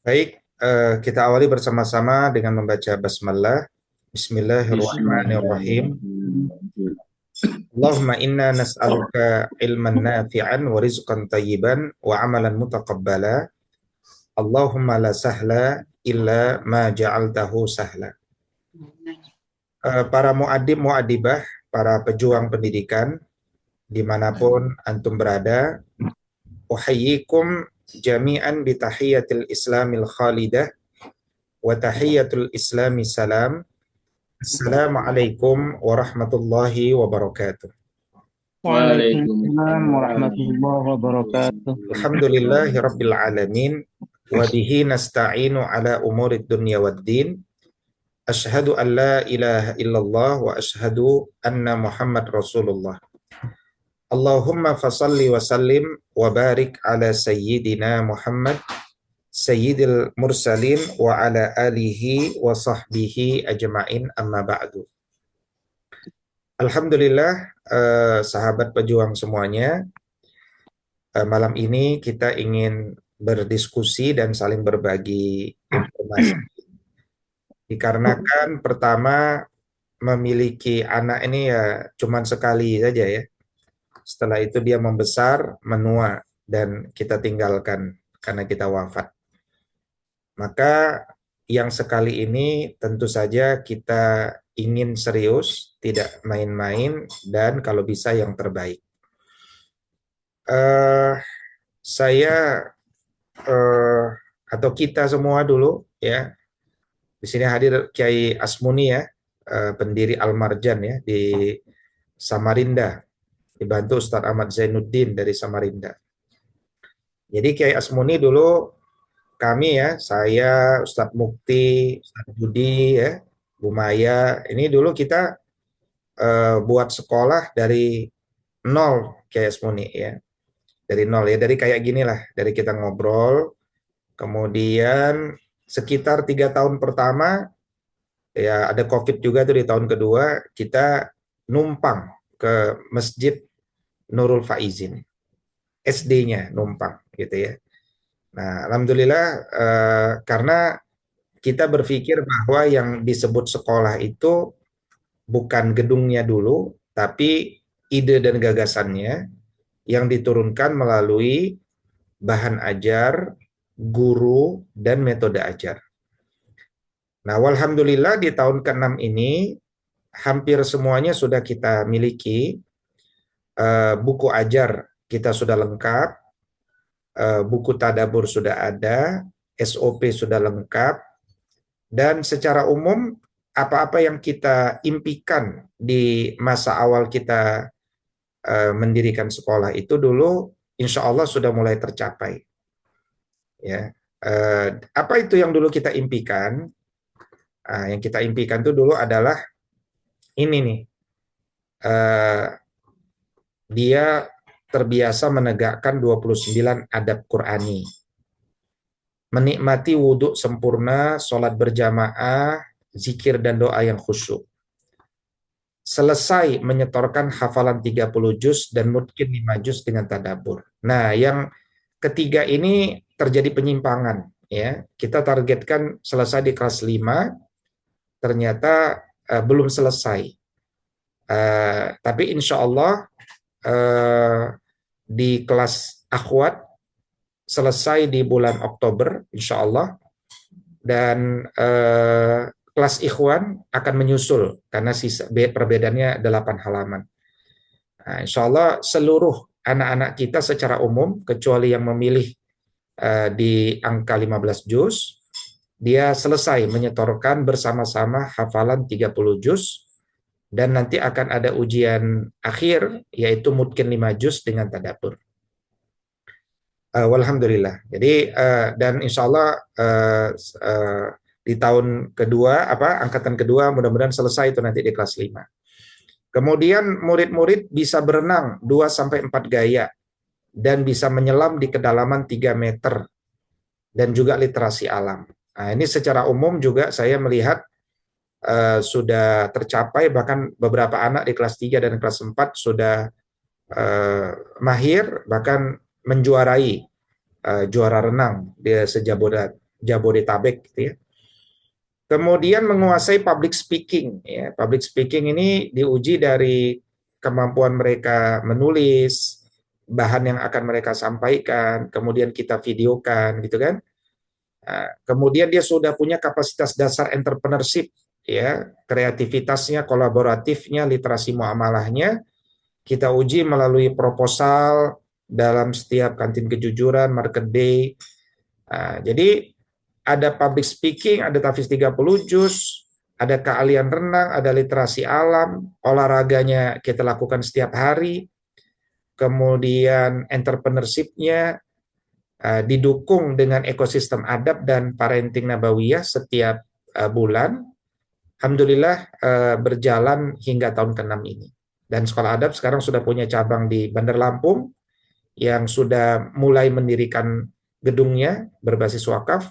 Baik, kita awali bersama-sama dengan membaca basmalah. Bismillahirrahmanirrahim. Bismillahirrahmanirrahim. Allahumma inna nas'aluka ilman nafi'an wa rizqan tayyiban wa amalan mutaqabbala. Allahumma la sahla illa ma ja'altahu sahla. Para muadib muadibah, para pejuang pendidikan dimanapun antum berada, uhayyikum jami'an bi tahiyatil islamil khalidah wa tahiyatul islami salam. Assalamualaikum warahmatullahi wabarakatuh. Waalaikumsalam Waalaikumsalam warahmatullahi wabarakatuh. warahmatullahi Alhamdulillahi rabbil wabarakatuh. alamin wa bihi nasta'inu ala umurid dunya waddin. Asyhadu an la ilaha illallah wa asyhadu anna Muhammad Rasulullah. Allahumma fasalli wa sallim wa barik ala sayyidina Muhammad sayyidil mursalin wa ala alihi wa sahbihi ajma'in amma ba'du. Alhamdulillah, sahabat pejuang semuanya, malam ini kita ingin berdiskusi dan saling berbagi informasi. Dikarenakan pertama memiliki anak ini ya cuman sekali saja ya. Setelah itu dia membesar, menua dan kita tinggalkan karena kita wafat. Maka yang sekali ini tentu saja kita ingin serius, tidak main-main dan kalau bisa yang terbaik. Eh, saya eh, atau kita semua dulu ya. Di sini hadir Kiai Asmuni ya, pendiri Al-Marjan ya di Samarinda, dibantu Ustadz Ahmad Zainuddin dari Samarinda. Jadi Kiai Asmuni dulu kami ya, saya, Ustadz Mukti, Ustadz Budi ya, Bu Maya, ini dulu kita buat sekolah dari nol Kiai Asmuni ya. Dari nol ya, dari kayak gini lah, dari kita ngobrol, kemudian sekitar 3 tahun pertama ya ada COVID juga tuh di tahun kedua kita numpang ke Masjid Nurul Faizin, SD-nya numpang gitu ya. Nah, alhamdulillah karena kita berpikir bahwa yang disebut sekolah itu bukan gedungnya dulu, tapi ide dan gagasannya yang diturunkan melalui bahan ajar, guru, dan metode ajar. Nah, alhamdulillah di tahun ke-6 ini hampir semuanya sudah kita miliki. Buku ajar kita sudah lengkap, buku tadabur sudah ada, SOP sudah lengkap, dan secara umum apa-apa yang kita impikan di masa awal kita mendirikan sekolah itu dulu insya Allah sudah mulai tercapai. Ya, apa itu yang dulu kita impikan? Yang kita impikan itu dulu adalah ini nih, dia terbiasa menegakkan 29 adab Qur'ani, menikmati wudhu sempurna, sholat berjamaah, zikir dan doa yang khusyuk. Selesai menyetorkan hafalan 30 juz dan mungkin 5 juz dengan tadabur. Nah, yang ketiga ini terjadi penyimpangan. Ya, kita targetkan selesai di kelas 5, ternyata belum selesai. Tapi insya Allah di kelas akhwat selesai di bulan Oktober insya Allah, dan kelas ikhwan akan menyusul karena perbedaannya 8 halaman. Nah, insya Allah seluruh anak-anak kita secara umum kecuali yang memilih di angka 15 juz, dia selesai menyetorkan bersama-sama hafalan 30 juz, dan nanti akan ada ujian akhir yaitu mungkin 5 juz dengan tadabbur. Walhamdulillah. Jadi dan insya Allah di tahun kedua angkatan kedua mudah-mudahan selesai itu nanti di kelas 5. Kemudian murid-murid bisa berenang 2 sampai 4 gaya dan bisa menyelam di kedalaman 3 meter dan juga literasi alam. Nah, ini secara umum juga saya melihat sudah tercapai, bahkan beberapa anak di kelas 3 dan kelas 4 sudah mahir, bahkan menjuarai juara renang di Jabodetabek gitu ya. Kemudian menguasai public speaking ya. Public speaking ini diuji dari kemampuan mereka menulis, bahan yang akan mereka sampaikan, kemudian kita videokan gitu kan. Kemudian dia sudah punya kapasitas dasar entrepreneurship ya, kreativitasnya, kolaboratifnya, literasi muamalahnya kita uji melalui proposal dalam setiap kantin kejujuran, market day. Jadi ada public speaking, ada Tafis 30 juz, ada keahlian renang, ada literasi alam, olahraganya kita lakukan setiap hari, kemudian entrepreneurship-nya didukung dengan ekosistem adab dan parenting nabawiyah setiap bulan. Alhamdulillah berjalan hingga tahun ke-6 ini. Dan Sekolah Adab sekarang sudah punya cabang di Bandar Lampung yang sudah mulai mendirikan gedungnya berbasis wakaf,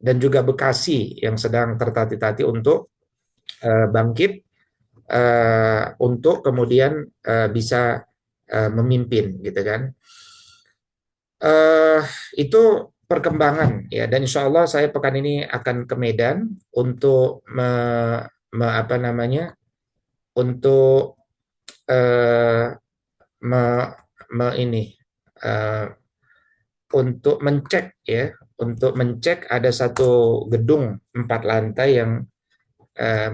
dan juga Bekasi yang sedang tertati-tati untuk bangkit untuk kemudian bisa memimpin gitu kan. Uh, itu perkembangan ya, dan insya Allah saya pekan ini akan ke Medan untuk apa namanya, untuk uh, me, ini uh, untuk mencek ya, untuk mencek ada satu gedung 4 lantai yang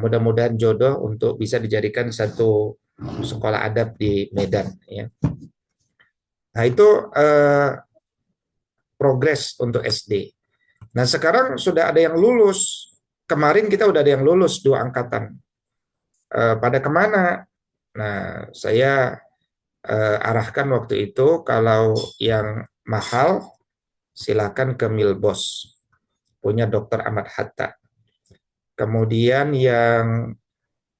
mudah-mudahan jodoh untuk bisa dijadikan satu sekolah adab di Medan ya. Nah itu progres untuk SD. Nah sekarang sudah ada yang lulus. Kemarin kita udah ada yang lulus 2 angkatan. Pada kemana? Nah saya arahkan waktu itu kalau yang mahal silakan ke Milbos, punya Dr. Ahmad Hatta. Kemudian yang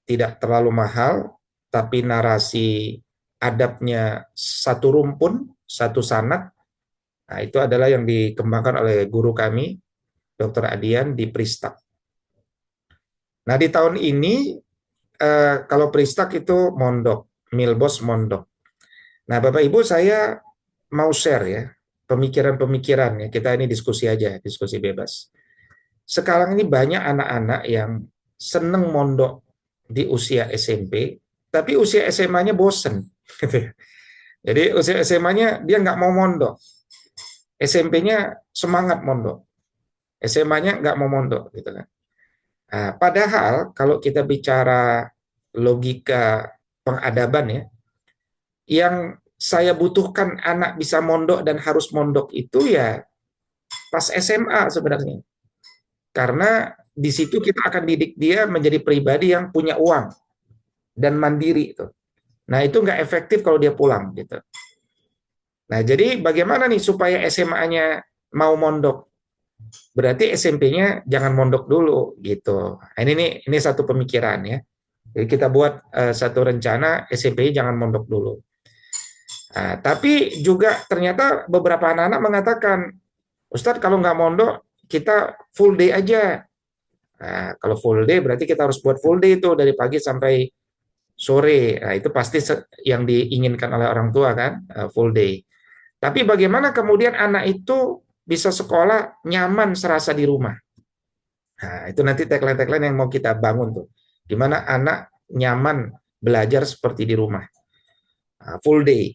tidak terlalu mahal, tapi narasi adabnya satu rumpun, satu sanad, nah itu adalah yang dikembangkan oleh guru kami, Dr. Adian di Pristak. Nah di tahun ini, kalau Pristak itu mondok, Milbos mondok. Nah Bapak Ibu saya mau share ya, pemikiran-pemikiran ya, kita ini diskusi aja, diskusi bebas. Sekarang ini banyak anak-anak yang seneng mondok di usia SMP, tapi usia SMA-nya bosen. Jadi usia SMA-nya dia nggak mau mondok, SMP-nya semangat mondok, SMA-nya nggak mau mondok, gitu kan. Nah, padahal kalau kita bicara logika pengadaban ya, yang saya butuhkan anak bisa mondok dan harus mondok itu ya pas SMA sebenarnya. Karena di situ kita akan didik dia menjadi pribadi yang punya uang dan mandiri itu. Nah, itu nggak efektif kalau dia pulang gitu. Nah, jadi bagaimana nih supaya SMA-nya mau mondok? Berarti SMP-nya jangan mondok dulu gitu. Nah, ini satu pemikiran ya. Jadi kita buat satu rencana SMP-nya jangan mondok dulu. Nah, tapi juga ternyata beberapa anak-anak mengatakan, Ustadz kalau nggak mondok kita full day aja. Nah, kalau full day berarti kita harus buat full day itu dari pagi sampai sore. Nah, itu pasti yang diinginkan oleh orang tua kan, full day. Tapi bagaimana kemudian anak itu bisa sekolah nyaman serasa di rumah? Nah, itu nanti tagline-tagline yang mau kita bangun tuh. Gimana anak nyaman belajar seperti di rumah. Nah, full day.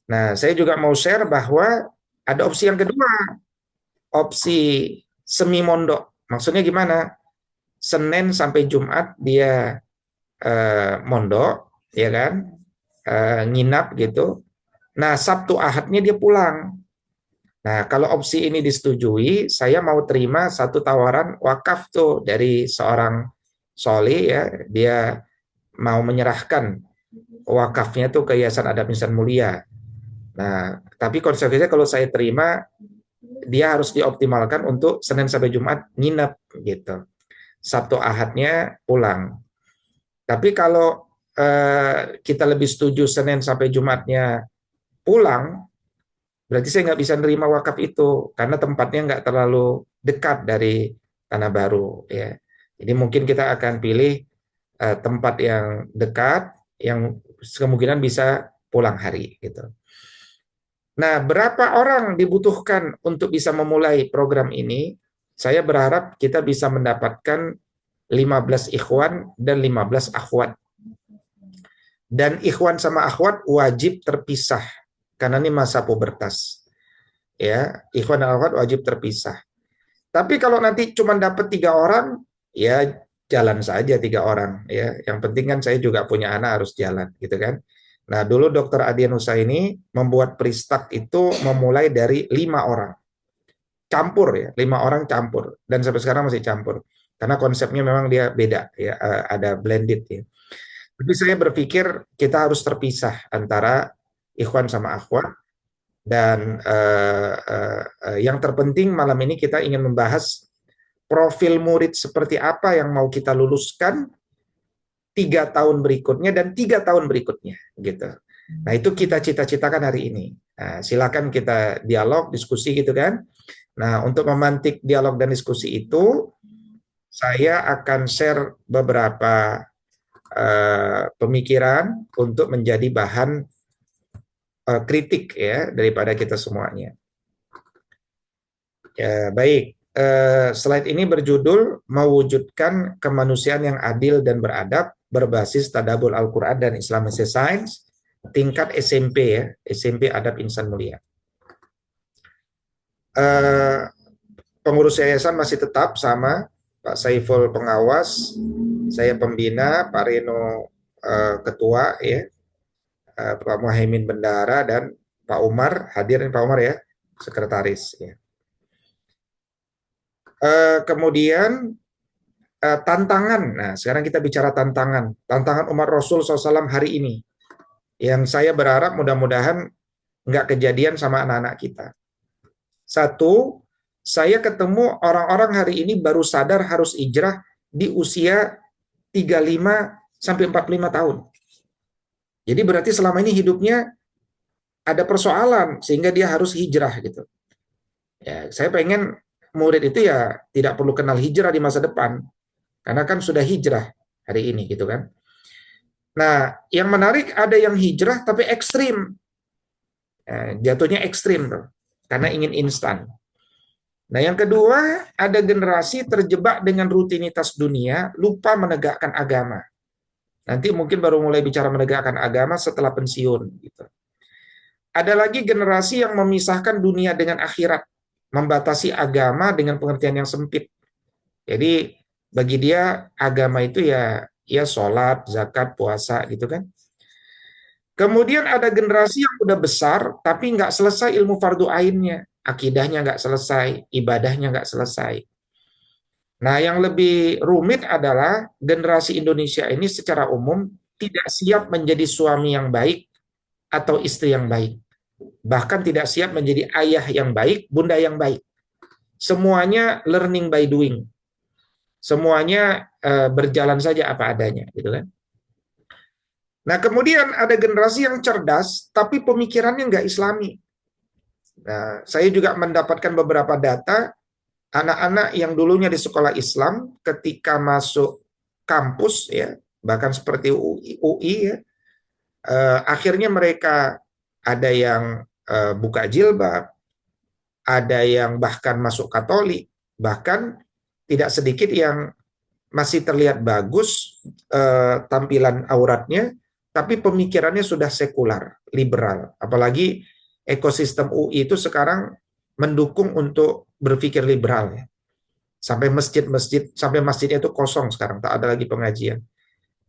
Nah, saya juga mau share bahwa ada opsi yang kedua, opsi semi mondok. Maksudnya gimana? Senin sampai Jumat dia mondok, ya kan, nginap gitu. Nah, Sabtu Ahadnya dia pulang. Nah, kalau opsi ini disetujui, saya mau terima satu tawaran wakaf tuh dari seorang soli ya, dia mau menyerahkan wakafnya tuh ke Yayasan Adab Insan Mulia. Nah, tapi konsekuensinya kalau saya terima, dia harus dioptimalkan untuk Senin sampai Jumat nginap gitu. Sabtu Ahadnya pulang. Tapi kalau kita lebih setuju Senin sampai Jumatnya pulang, berarti saya nggak bisa nerima wakaf itu karena tempatnya nggak terlalu dekat dari Tanah Baru ya. Jadi mungkin kita akan pilih tempat yang dekat, yang kemungkinan bisa pulang hari gitu. Nah, berapa orang dibutuhkan untuk bisa memulai program ini? saya berharap kita bisa mendapatkan 15 ikhwan dan 15 akhwat. Dan ikhwan sama akhwat wajib terpisah karena ini masa pubertas. Ya, ikhwan dan akhwat wajib terpisah. Tapi kalau nanti cuma dapat 3 orang, ya jalan saja 3 orang. Ya, yang penting kan saya juga punya anak harus jalan, gitu kan. Nah, dulu Dokter Adianusa ini membuat Pristak itu memulai dari 5 orang. Campur ya, 5 orang campur. Dan sampai sekarang masih campur. Karena konsepnya memang dia beda, ya, ada blended ya. Tapi saya berpikir kita harus terpisah antara ikhwan sama akhwat. Dan yang terpenting malam ini kita ingin membahas profil murid seperti apa yang mau kita luluskan 3 tahun berikutnya dan 3 tahun berikutnya, gitu. Nah, itu kita cita-citakan hari ini. Nah, silakan kita dialog, diskusi, gitu kan. Nah, untuk memantik dialog dan diskusi itu, saya akan share beberapa pemikiran untuk menjadi bahan kritik ya daripada kita semuanya. Ya, baik. Slide ini berjudul mewujudkan kemanusiaan yang adil dan beradab berbasis tadabbur Al-Quran dan Islamic Science tingkat SMP ya, SMP Adab Insan Mulia. Pengurus yayasan masih tetap sama Pak Saiful pengawas, saya pembina, Pak Reno ketua ya, Pak Muhaimin bendara dan Pak Umar hadir, Pak Umar ya, sekretaris ya. Kemudian tantangan. Nah, sekarang kita bicara tantangan. Tantangan umat Rasul SAW hari ini. Yang saya berharap mudah-mudahan nggak kejadian sama anak-anak kita. Satu, saya ketemu orang-orang hari ini baru sadar harus hijrah di usia 35 sampai 45 tahun. Jadi berarti selama ini hidupnya ada persoalan sehingga dia harus hijrah gitu. Ya, saya pengen murid itu ya tidak perlu kenal hijrah di masa depan. Karena kan sudah hijrah hari ini gitu kan. Nah, yang menarik ada yang hijrah tapi ekstrim. Jatuhnya ekstrim tuh. Karena ingin instan. Nah, yang kedua, ada generasi terjebak dengan rutinitas dunia, lupa menegakkan agama. Nanti mungkin baru mulai bicara menegakkan agama setelah pensiun gitu. Ada lagi generasi yang memisahkan dunia dengan akhirat, membatasi agama dengan pengertian yang sempit. Jadi bagi dia agama itu ya sholat, zakat, puasa gitu kan. Kemudian ada generasi yang udah besar tapi nggak selesai ilmu fardu ainnya, akidahnya nggak selesai, ibadahnya nggak selesai. Nah, yang lebih rumit adalah generasi Indonesia ini secara umum tidak siap menjadi suami yang baik atau istri yang baik. Bahkan tidak siap menjadi ayah yang baik, bunda yang baik. Semuanya learning by doing. Semuanya berjalan saja apa adanya, gitu kan. Nah, kemudian ada generasi yang cerdas, tapi pemikirannya nggak Islami. Nah, saya juga mendapatkan beberapa data, anak-anak yang dulunya di sekolah Islam, ketika masuk kampus, ya, bahkan seperti UI ya, akhirnya mereka ada yang buka jilbab, ada yang bahkan masuk Katolik, bahkan tidak sedikit yang masih terlihat bagus tampilan auratnya, tapi pemikirannya sudah sekular, liberal. Apalagi ekosistem UI itu sekarang mendukung untuk berpikir liberal ya. Sampai masjidnya itu kosong sekarang, tak ada lagi pengajian.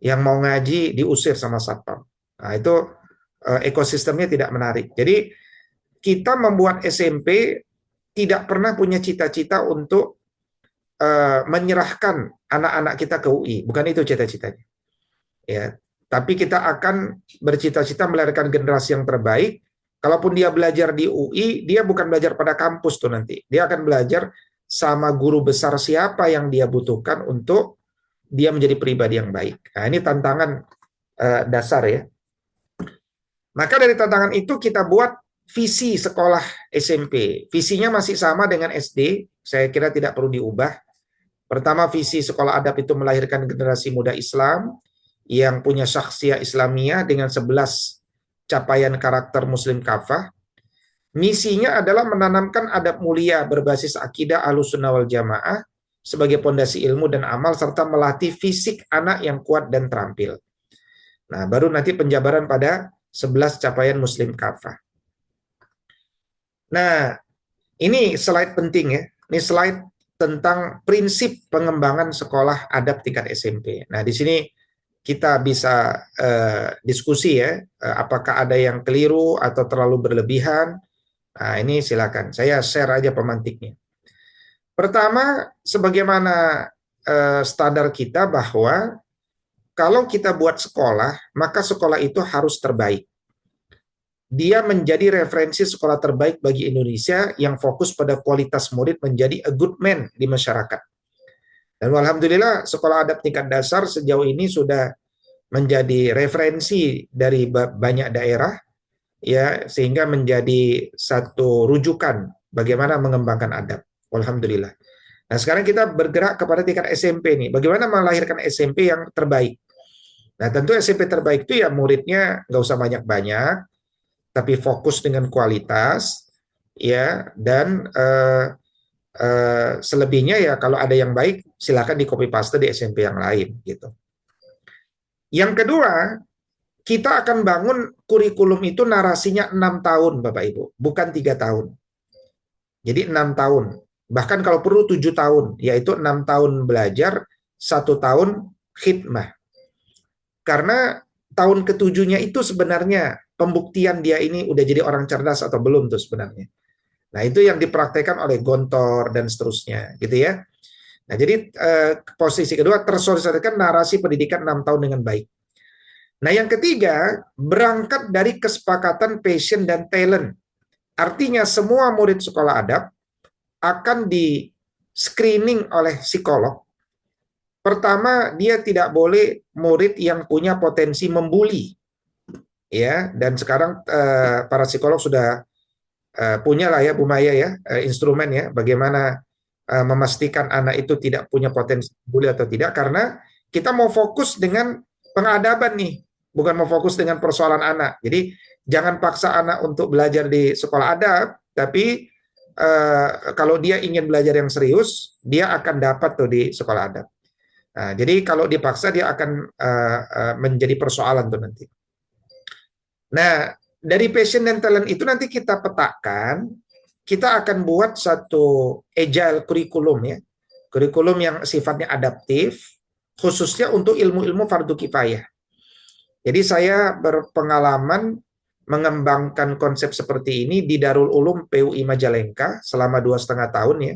Yang mau ngaji diusir sama satpam. Nah, itu ekosistemnya tidak menarik. Jadi kita membuat SMP tidak pernah punya cita-cita untuk menyerahkan anak-anak kita ke UI, bukan itu cita-citanya. Ya, tapi kita akan bercita-cita melahirkan generasi yang terbaik. Kalaupun dia belajar di UI, dia bukan belajar pada kampus tuh nanti. Dia akan belajar sama guru besar siapa yang dia butuhkan untuk dia menjadi pribadi yang baik. Nah, ini tantangan dasar ya. Maka dari tantangan itu kita buat visi sekolah SMP. Visinya masih sama dengan SD, saya kira tidak perlu diubah. Pertama, visi sekolah adab itu melahirkan generasi muda Islam yang punya syakhsiyah Islamiyah dengan 11 capaian karakter Muslim kafah. Misinya adalah menanamkan adab mulia berbasis akidah Ahlussunnah wal Jamaah sebagai pondasi ilmu dan amal serta melatih fisik anak yang kuat dan terampil. Nah, baru nanti penjabaran pada 11 capaian Muslim Kafah. Nah, ini slide penting ya. Ini slide tentang prinsip pengembangan sekolah adab tingkat SMP. Nah, di sini kita bisa diskusi ya, apakah ada yang keliru atau terlalu berlebihan. Nah, ini silakan. Saya share aja pemantiknya. Pertama, sebagaimana standar kita bahwa kalau kita buat sekolah, maka sekolah itu harus terbaik. Dia menjadi referensi sekolah terbaik bagi Indonesia yang fokus pada kualitas murid menjadi a good man di masyarakat. Dan alhamdulillah sekolah adab tingkat dasar sejauh ini sudah menjadi referensi dari banyak daerah ya sehingga menjadi satu rujukan bagaimana mengembangkan adab. Alhamdulillah. Nah, sekarang kita bergerak kepada tingkat SMP nih. Bagaimana melahirkan SMP yang terbaik? Nah, tentu SMP terbaik itu ya muridnya nggak usah banyak-banyak, tapi fokus dengan kualitas, ya, dan selebihnya ya kalau ada yang baik silakan di copy paste di SMP yang lain gitu. Yang kedua, kita akan bangun kurikulum itu narasinya 6 tahun Bapak Ibu, bukan 3 tahun. Jadi 6 tahun. Bahkan kalau perlu 7 tahun, yaitu 6 tahun belajar, 1 tahun khidmah. Karena tahun ketujuhnya itu sebenarnya pembuktian dia ini udah jadi orang cerdas atau belum tuh sebenarnya. Nah, itu yang dipraktekkan oleh Gontor dan seterusnya, gitu ya. Nah, jadi posisi kedua tersosialisasikan narasi pendidikan 6 tahun dengan baik. Nah, yang ketiga, berangkat dari kesepakatan passion dan talent. Artinya semua murid sekolah adab akan di screening oleh psikolog. Pertama, dia tidak boleh murid yang punya potensi membuli. Ya, dan sekarang para psikolog sudah punya lah ya Bu Maya ya, instrumen ya, bagaimana memastikan anak itu tidak punya potensi membuli atau tidak, karena kita mau fokus dengan pengadaban nih, bukan mau fokus dengan persoalan anak. Jadi jangan paksa anak untuk belajar di sekolah adab, tapi kalau dia ingin belajar yang serius, dia akan dapat tuh di sekolah adab. Nah, jadi kalau dipaksa dia akan menjadi persoalan tuh nanti. Nah, dari passion dan talent itu nanti kita petakan, kita akan buat satu agile kurikulum ya. Kurikulum yang sifatnya adaptif, khususnya untuk ilmu-ilmu fardu kifayah. Jadi saya berpengalaman mengembangkan konsep seperti ini di Darul Ulum PUI Majalengka selama 2,5 tahun ya.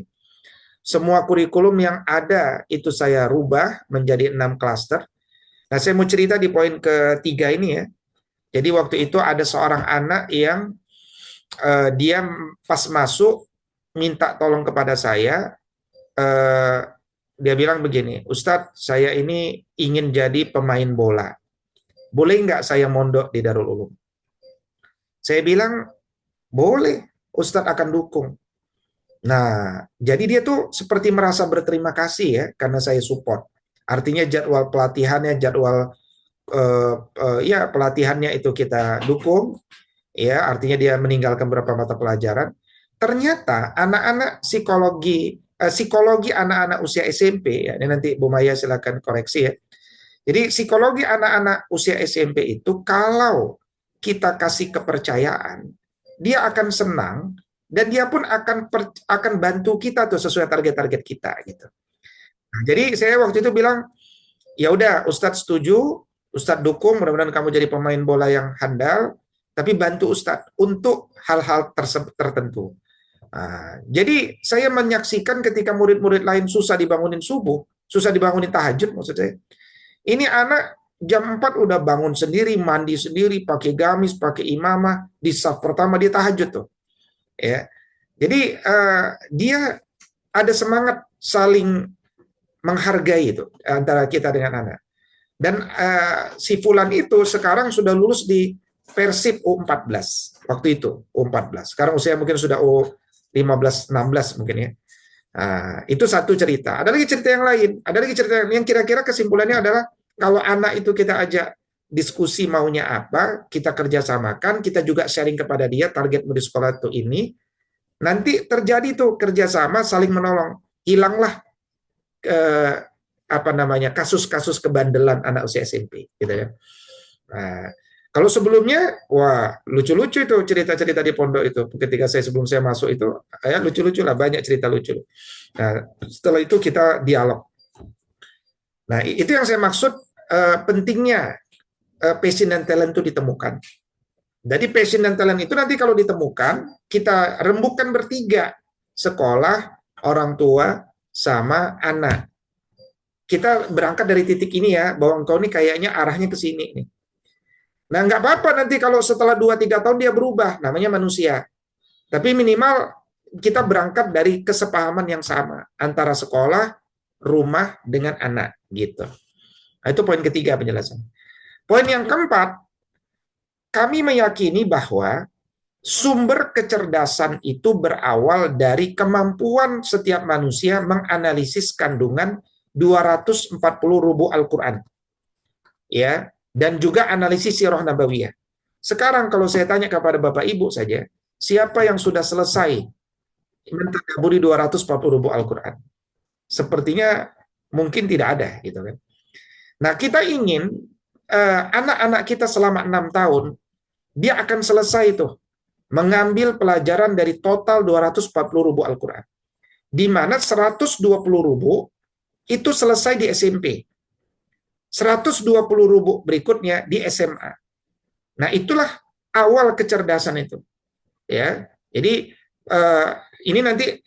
Semua kurikulum yang ada itu saya rubah menjadi 6 klaster. Nah, saya mau cerita di poin ketiga ini ya. Jadi waktu itu ada seorang anak yang dia pas masuk minta tolong kepada saya. Dia bilang begini, Ustadz, saya ini ingin jadi pemain bola. Boleh nggak saya mondok di Darul Ulum? Saya bilang, boleh, Ustadz akan dukung. Nah, jadi dia tuh seperti merasa berterima kasih ya, karena saya support. Artinya jadwal pelatihannya, ya pelatihannya itu kita dukung, ya artinya dia meninggalkan beberapa mata pelajaran. Ternyata anak-anak psikologi anak-anak usia SMP ya, ini nanti Bu Maya silakan koreksi ya. Jadi psikologi anak-anak usia SMP itu kalau kita kasih kepercayaan, dia akan senang dan dia pun akan bantu kita tuh sesuai target-target kita gitu. Nah, jadi saya waktu itu bilang, ya udah Ustadz setuju, Ustadz dukung, mudah-mudahan kamu jadi pemain bola yang handal, tapi bantu Ustadz untuk hal-hal tertentu. Nah, jadi saya menyaksikan ketika murid-murid lain susah dibangunin subuh, susah dibangunin tahajud maksud saya. Ini anak jam 4 udah bangun sendiri, mandi sendiri, pakai gamis, pakai imamah, di saf pertama dia tahajud tuh. Ya. Jadi dia ada semangat saling menghargai itu antara kita dengan anak. Dan si Fulan itu sekarang sudah lulus di Persib U14 waktu itu U14. Sekarang usia mungkin sudah U15 16 mungkin ya. Nah, itu satu cerita. Ada lagi cerita yang lain. Ada lagi cerita yang kira-kira kesimpulannya adalah kalau anak itu kita ajak diskusi maunya apa, kita kerjasamakan, kita juga sharing kepada dia targetmu di sekolah itu ini. Nanti terjadi tuh kerjasama saling menolong, hilanglah apa namanya kasus-kasus kebandelan anak usia SMP, gitu ya. Nah, kalau sebelumnya, wah lucu-lucu itu cerita-cerita di pondok itu. Ketika sebelum saya masuk itu, ya lucu-lucu lah, banyak cerita lucu. Nah, setelah itu kita dialog. Nah, itu yang saya maksud pentingnya passion dan talent itu ditemukan. Jadi passion dan talent itu nanti kalau ditemukan, kita rembukan bertiga, sekolah, orang tua, sama anak. Kita berangkat dari titik ini ya, bahwa engkau ini kayaknya arahnya ke sini nih. Nah, nggak apa-apa nanti kalau setelah 2-3 tahun dia berubah, namanya manusia. Tapi minimal kita berangkat dari kesepahaman yang sama antara sekolah, rumah, dengan anak, gitu. Nah, itu poin ketiga penjelasan. Poin yang keempat, kami meyakini bahwa sumber kecerdasan itu berawal dari kemampuan setiap manusia menganalisis kandungan 240 rubu Al-Quran. Ya, dan juga analisis sirah nabawiyah. Sekarang kalau saya tanya kepada Bapak Ibu saja, siapa yang sudah selesai mentadaburi 240 rubu Al-Quran? Sepertinya mungkin tidak ada, gitu kan. Nah, kita ingin anak-anak kita selama 6 tahun, dia akan selesai tuh mengambil pelajaran dari total 240 rubu Al-Quran. Di mana 120 rubu itu selesai di SMP. 120 rubu berikutnya di SMA. Nah, itulah awal kecerdasan itu. Ya. Jadi ini nanti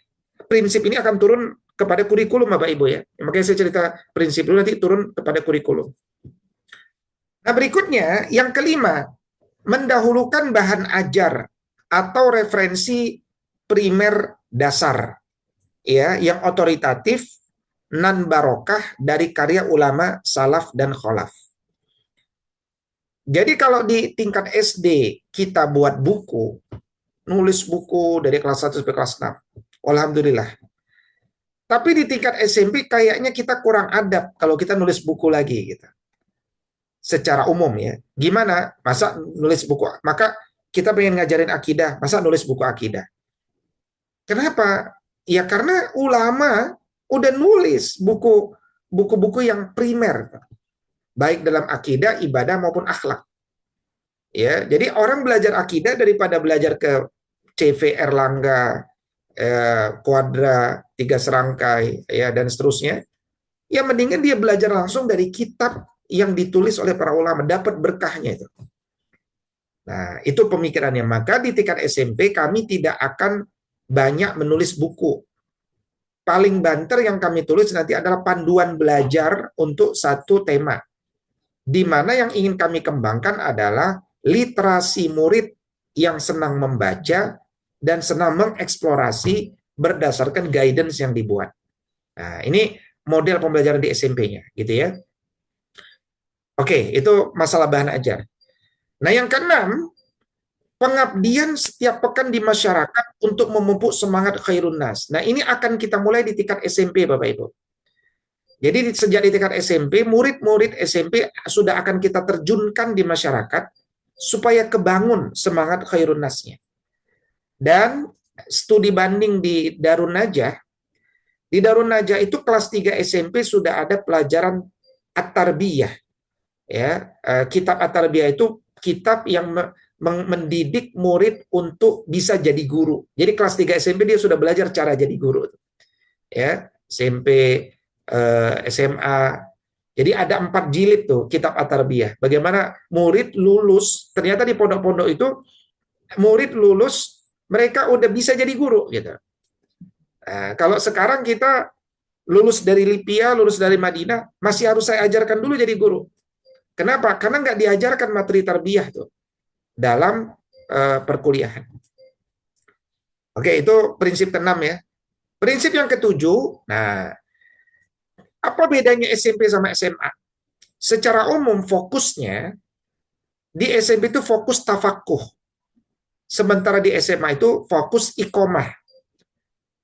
prinsip ini akan turun kepada kurikulum Bapak Ibu ya. Makanya saya cerita prinsip dulu nanti turun kepada kurikulum. Nah, berikutnya yang kelima, mendahulukan bahan ajar atau referensi primer dasar ya yang otoritatif non barokah dari karya ulama salaf dan kholaf. Jadi kalau di tingkat SD kita buat buku, nulis buku dari kelas 1 sampai kelas 6. Alhamdulillah. Tapi di tingkat SMP kayaknya kita kurang adab kalau kita nulis buku lagi gitu. Secara umum ya. Gimana? Masa nulis buku? Maka kita pengen ngajarin akidah, masa nulis buku akidah? Kenapa? Ya karena ulama udah nulis buku-buku yang primer, baik dalam akidah, ibadah maupun akhlak. Ya, jadi orang belajar akidah daripada belajar ke CV Erlangga, Quadra, 3 serangkai, ya dan seterusnya. Ya mendingan dia belajar langsung dari kitab yang ditulis oleh para ulama, dapat berkahnya itu. Nah, itu pemikirannya. Maka di tingkat SMP kami tidak akan banyak menulis buku. Paling banter yang kami tulis nanti adalah panduan belajar untuk satu tema. Di mana yang ingin kami kembangkan adalah literasi murid yang senang membaca dan senang mengeksplorasi berdasarkan guidance yang dibuat. Nah, ini model pembelajaran di SMP-nya, gitu ya. Oke, itu masalah bahan ajar. Nah, yang keenam, pengabdian setiap pekan di masyarakat untuk memupuk semangat khairun nas. Nah, ini akan kita mulai di tingkat SMP, Bapak Ibu. Jadi sejak di tingkat SMP, murid-murid SMP sudah akan kita terjunkan di masyarakat supaya kebangun semangat khairun nasnya. Dan studi banding di Darun Najah, di Darun Najah itu kelas 3 SMP sudah ada pelajaran At-Tarbiyah. Ya, kitab At-Tarbiyah itu kitab yang mendidik murid untuk bisa jadi guru. Jadi kelas 3 SMP dia sudah belajar cara jadi guru. Ya, SMP, SMA. Jadi ada 4 jilid tuh kitab At-Tarbiyah. Bagaimana murid lulus, ternyata di pondok-pondok itu murid lulus mereka udah bisa jadi guru gitu. Nah, kalau sekarang kita lulus dari Lipia, lulus dari Madinah, masih harus saya ajarkan dulu jadi guru. Kenapa? Karena nggak diajarkan materi tarbiyah tuh dalam perkuliahan. Oke, itu prinsip ke-6 ya. Prinsip yang ke-7, nah, apa bedanya SMP sama SMA? Secara umum fokusnya di SMP itu fokus tafakuh. Sementara di SMA itu fokus iqomah.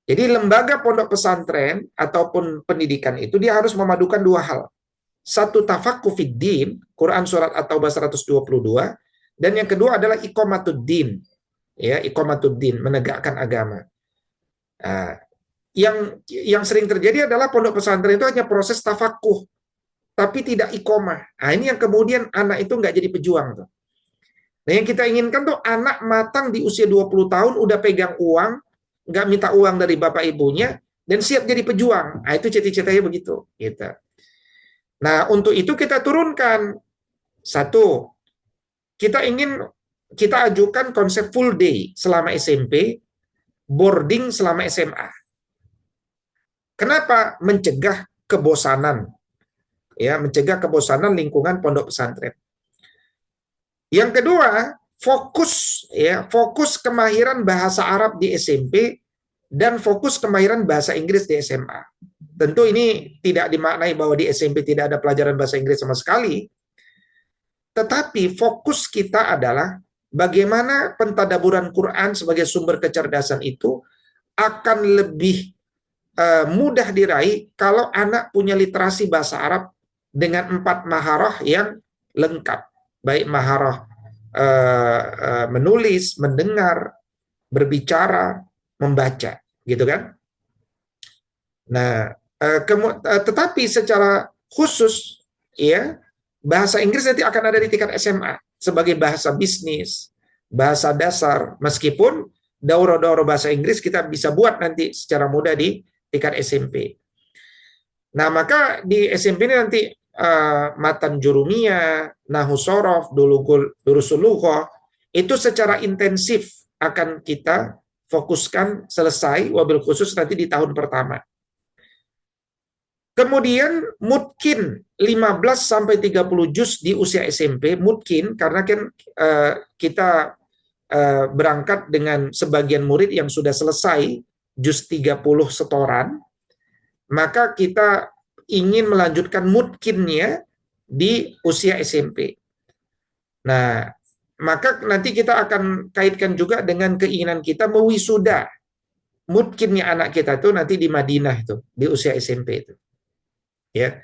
Jadi lembaga pondok pesantren ataupun pendidikan itu dia harus memadukan 2 hal. Satu tafaqquh fid din, Quran surat At-Taubah 122, dan yang kedua adalah iqamatuddin, ya, iqamatuddin, menegakkan agama. Nah, yang sering terjadi adalah pondok pesantren itu hanya proses tafaqquh, tapi tidak iqamah. Nah, ini yang kemudian anak itu nggak jadi pejuang tuh. Nah, yang kita inginkan tuh anak matang di usia 20 tahun udah pegang uang, nggak minta uang dari bapak ibunya, dan siap jadi pejuang. Nah, itu cita-citanya begitu. Gitu. Nah, untuk itu kita turunkan. Satu, kita ajukan konsep full day selama SMP, boarding selama SMA. Kenapa? Mencegah kebosanan. Ya, mencegah kebosanan lingkungan pondok pesantren. Yang kedua, fokus kemahiran bahasa Arab di SMP dan fokus kemahiran bahasa Inggris di SMA. Tentu ini tidak dimaknai bahwa di SMP tidak ada pelajaran bahasa Inggris sama sekali, tetapi fokus kita adalah bagaimana pentadaburan Quran sebagai sumber kecerdasan itu akan lebih mudah diraih kalau anak punya literasi bahasa Arab dengan 4 maharah yang lengkap, baik maharah menulis, mendengar, berbicara, membaca, gitu kan? Nah, tetapi secara khusus, ya, bahasa Inggris nanti akan ada di tingkat SMA sebagai bahasa bisnis, bahasa dasar, meskipun daurah-daurah bahasa Inggris kita bisa buat nanti secara mudah di tingkat SMP. Nah, maka di SMP ini nanti matan jurumiyah, nahu sorof, durusul lughah, itu secara intensif akan kita fokuskan selesai, wabil khusus nanti di tahun pertama. Kemudian mungkin 15 sampai 30 juz di usia SMP, mungkin karena kan kita berangkat dengan sebagian murid yang sudah selesai juz 30 setoran, maka kita ingin melanjutkan mungkinnya di usia SMP. Nah, maka nanti kita akan kaitkan juga dengan keinginan kita mewisuda mungkinnya anak kita itu nanti di Madinah itu, di usia SMP itu. Ya.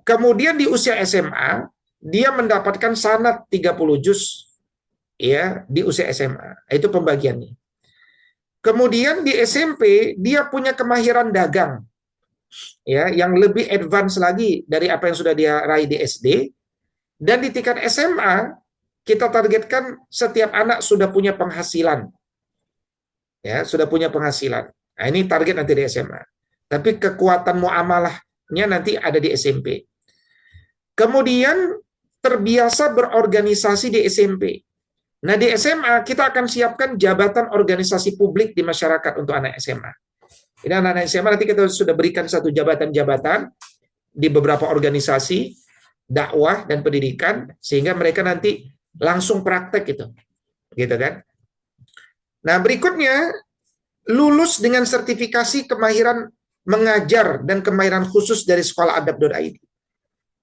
Kemudian di usia SMA dia mendapatkan sanad 30 juz, ya, di usia SMA. Itu pembagiannya. Kemudian di SMP dia punya kemahiran dagang, ya, yang lebih advance lagi dari apa yang sudah dia raih di SD. Dan di tingkat SMA kita targetkan setiap anak sudah punya penghasilan, ya, sudah punya penghasilan. Nah, ini target nanti di SMA. Tapi kekuatan muamalahnya nanti ada di SMP. Kemudian terbiasa berorganisasi di SMP. Nah, di SMA kita akan siapkan jabatan organisasi publik di masyarakat untuk anak SMA. Ini anak-anak SMA nanti kita sudah berikan satu jabatan-jabatan di beberapa organisasi dakwah dan pendidikan sehingga mereka nanti langsung praktek gitu kan. Nah, berikutnya lulus dengan sertifikasi kemahiran mengajar dan kemahiran khusus dari sekolah adab.id.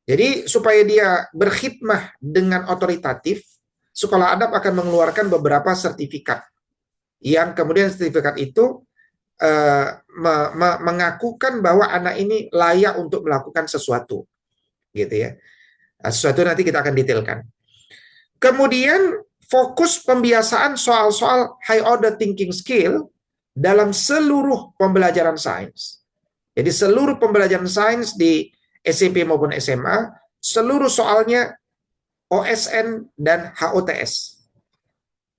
Jadi supaya dia berkhidmah dengan otoritatif, sekolah adab akan mengeluarkan beberapa sertifikat yang kemudian sertifikat itu mengakukan bahwa anak ini layak untuk melakukan sesuatu, gitu ya. Sesuatu nanti kita akan detailkan. Kemudian fokus pembiasaan soal-soal high order thinking skill dalam seluruh pembelajaran sains. Jadi seluruh pembelajaran sains di SMP maupun SMA, seluruh soalnya OSN dan HOTS.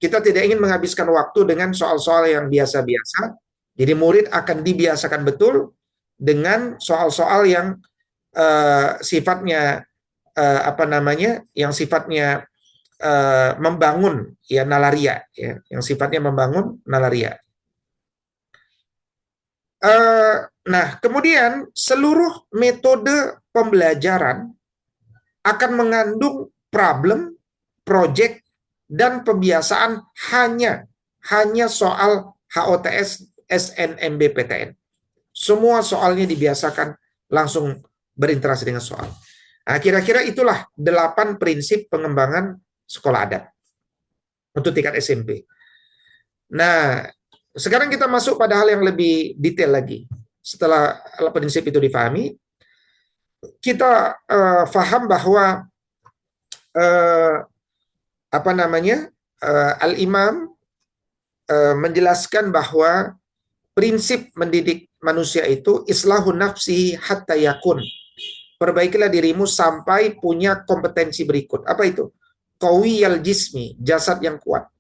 Kita tidak ingin menghabiskan waktu dengan soal-soal yang biasa-biasa. Jadi murid akan dibiasakan betul dengan soal-soal yang sifatnya yang sifatnya membangun ya nalaria, ya, yang sifatnya membangun nalaria. Nah, kemudian seluruh metode pembelajaran akan mengandung problem, project, dan pembiasaan hanya soal HOTS, SNMBPTN. Semua soalnya dibiasakan langsung berinteraksi dengan soal. Nah, kira-kira itulah 8 prinsip pengembangan sekolah adat untuk tingkat SMP. Nah, sekarang kita masuk pada hal yang lebih detail lagi. Setelah prinsip itu difahami, kita faham bahwa eh, apa namanya Al-Imam menjelaskan bahwa prinsip mendidik manusia itu islahun nafsi hatta yakun. Perbaikilah dirimu sampai punya kompetensi berikut. Apa itu? Qawiyal jismi, jasad yang kuat.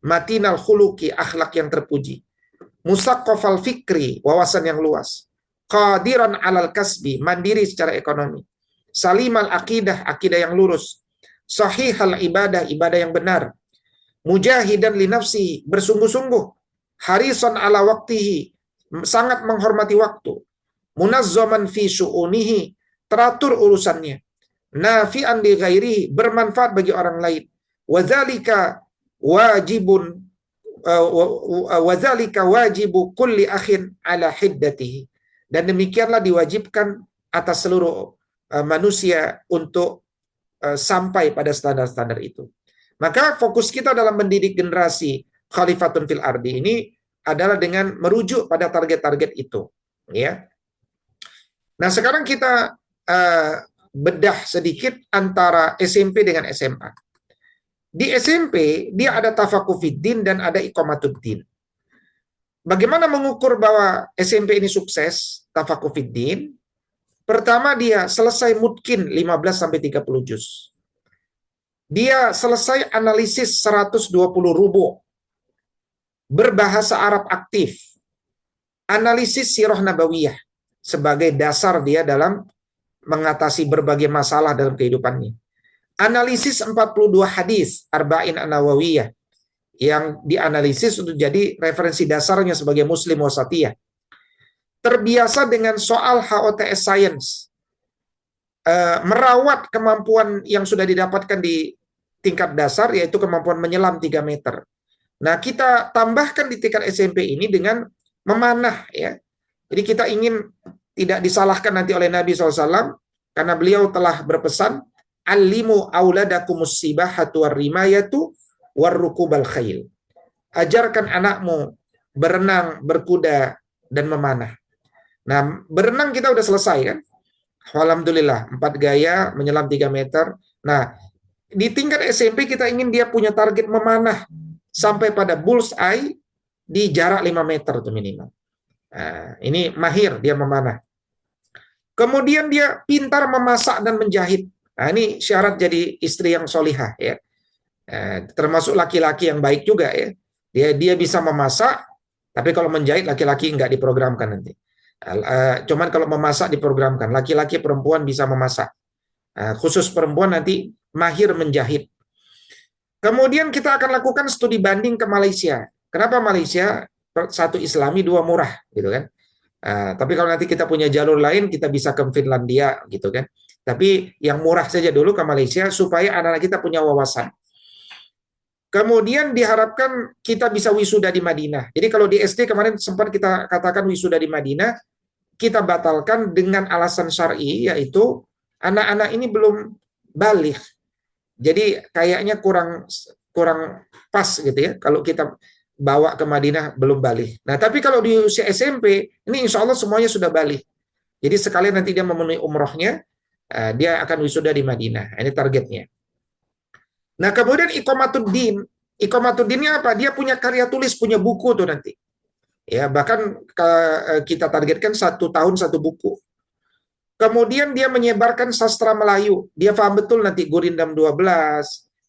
Matinal khuluki, akhlak yang terpuji. Musaqqafal fikri, wawasan yang luas. Qadiran alal kasbi, mandiri secara ekonomi. Salimal akidah, akidah yang lurus. Sahihal ibadah, ibadah yang benar. Mujahidan li nafsi, bersungguh-sungguh. Harisan ala waktihi, sangat menghormati waktu. Munazzaman fi syu'unihi, teratur urusannya. Nafi'an li ghairihi, bermanfaat bagi orang lain. Wadzalika wajibun wadzalika wajibu kulli akhin ala hiddatihi. Dan demikianlah diwajibkan atas seluruh manusia untuk sampai pada standar-standar itu. Maka fokus kita dalam mendidik generasi khalifatun fil ardi ini adalah dengan merujuk pada target-target itu, ya. Nah, sekarang kita bedah sedikit antara SMP dengan SMA. Di SMP dia ada tafakufiddin dan ada iqamatuddin. Bagaimana mengukur bahwa SMP ini sukses tafakufiddin? Pertama, dia selesai mutkin 15 sampai 30 juz. Dia selesai analisis 120 rubu, berbahasa Arab aktif, analisis sirah nabawiyah sebagai dasar dia dalam mengatasi berbagai masalah dalam kehidupannya. Analisis 42 hadis Arba'in An-Nawawiyah yang dianalisis untuk jadi referensi dasarnya sebagai muslim wasatiyah. Terbiasa dengan soal HOTS Science, merawat kemampuan yang sudah didapatkan di tingkat dasar, yaitu kemampuan menyelam 3 meter. Nah, kita tambahkan di tingkat SMP ini dengan memanah, ya. Jadi kita ingin tidak disalahkan nanti oleh Nabi SAW, karena beliau telah berpesan, Alimu auladakumus sibahatu warrimayatu warrukubal khail. Ajarkan anakmu berenang, berkuda, dan memanah. Nah, berenang kita udah selesai kan? Alhamdulillah, 4 gaya, menyelam 3 meter. Nah, di tingkat SMP kita ingin dia punya target memanah sampai pada bullseye di jarak 5 meter itu minimal. Nah, ini mahir dia memanah. Kemudian dia pintar memasak dan menjahit. Nah, ini syarat jadi istri yang solihah, ya. Termasuk laki-laki yang baik juga, ya. Dia bisa memasak, tapi kalau menjahit laki-laki nggak diprogramkan nanti. Cuman kalau memasak diprogramkan, laki-laki perempuan bisa memasak. Khusus perempuan nanti mahir menjahit. Kemudian kita akan lakukan studi banding ke Malaysia. Kenapa Malaysia? Satu Islami, dua murah, gitu kan? Tapi kalau nanti kita punya jalur lain, kita bisa ke Finlandia, gitu kan? Tapi yang murah saja dulu ke Malaysia supaya anak-anak kita punya wawasan. Kemudian diharapkan kita bisa wisuda di Madinah. Jadi kalau di SD kemarin sempat kita katakan wisuda di Madinah, kita batalkan dengan alasan syar'i, yaitu anak-anak ini belum baligh. Jadi kayaknya kurang pas gitu ya kalau kita bawa ke Madinah belum baligh. Nah, tapi kalau di usia SMP, ini insya Allah semuanya sudah baligh. Jadi sekalian nanti dia memenuhi umrohnya, dia akan wisuda di Madinah. Ini targetnya. Nah, kemudian iqamatuddin. Iqamatuddinnya apa? Dia punya karya tulis, punya buku tuh nanti. Ya, bahkan kita targetkan 1 tahun 1 buku. Kemudian dia menyebarkan sastra Melayu. Dia paham betul nanti Gurindam 12,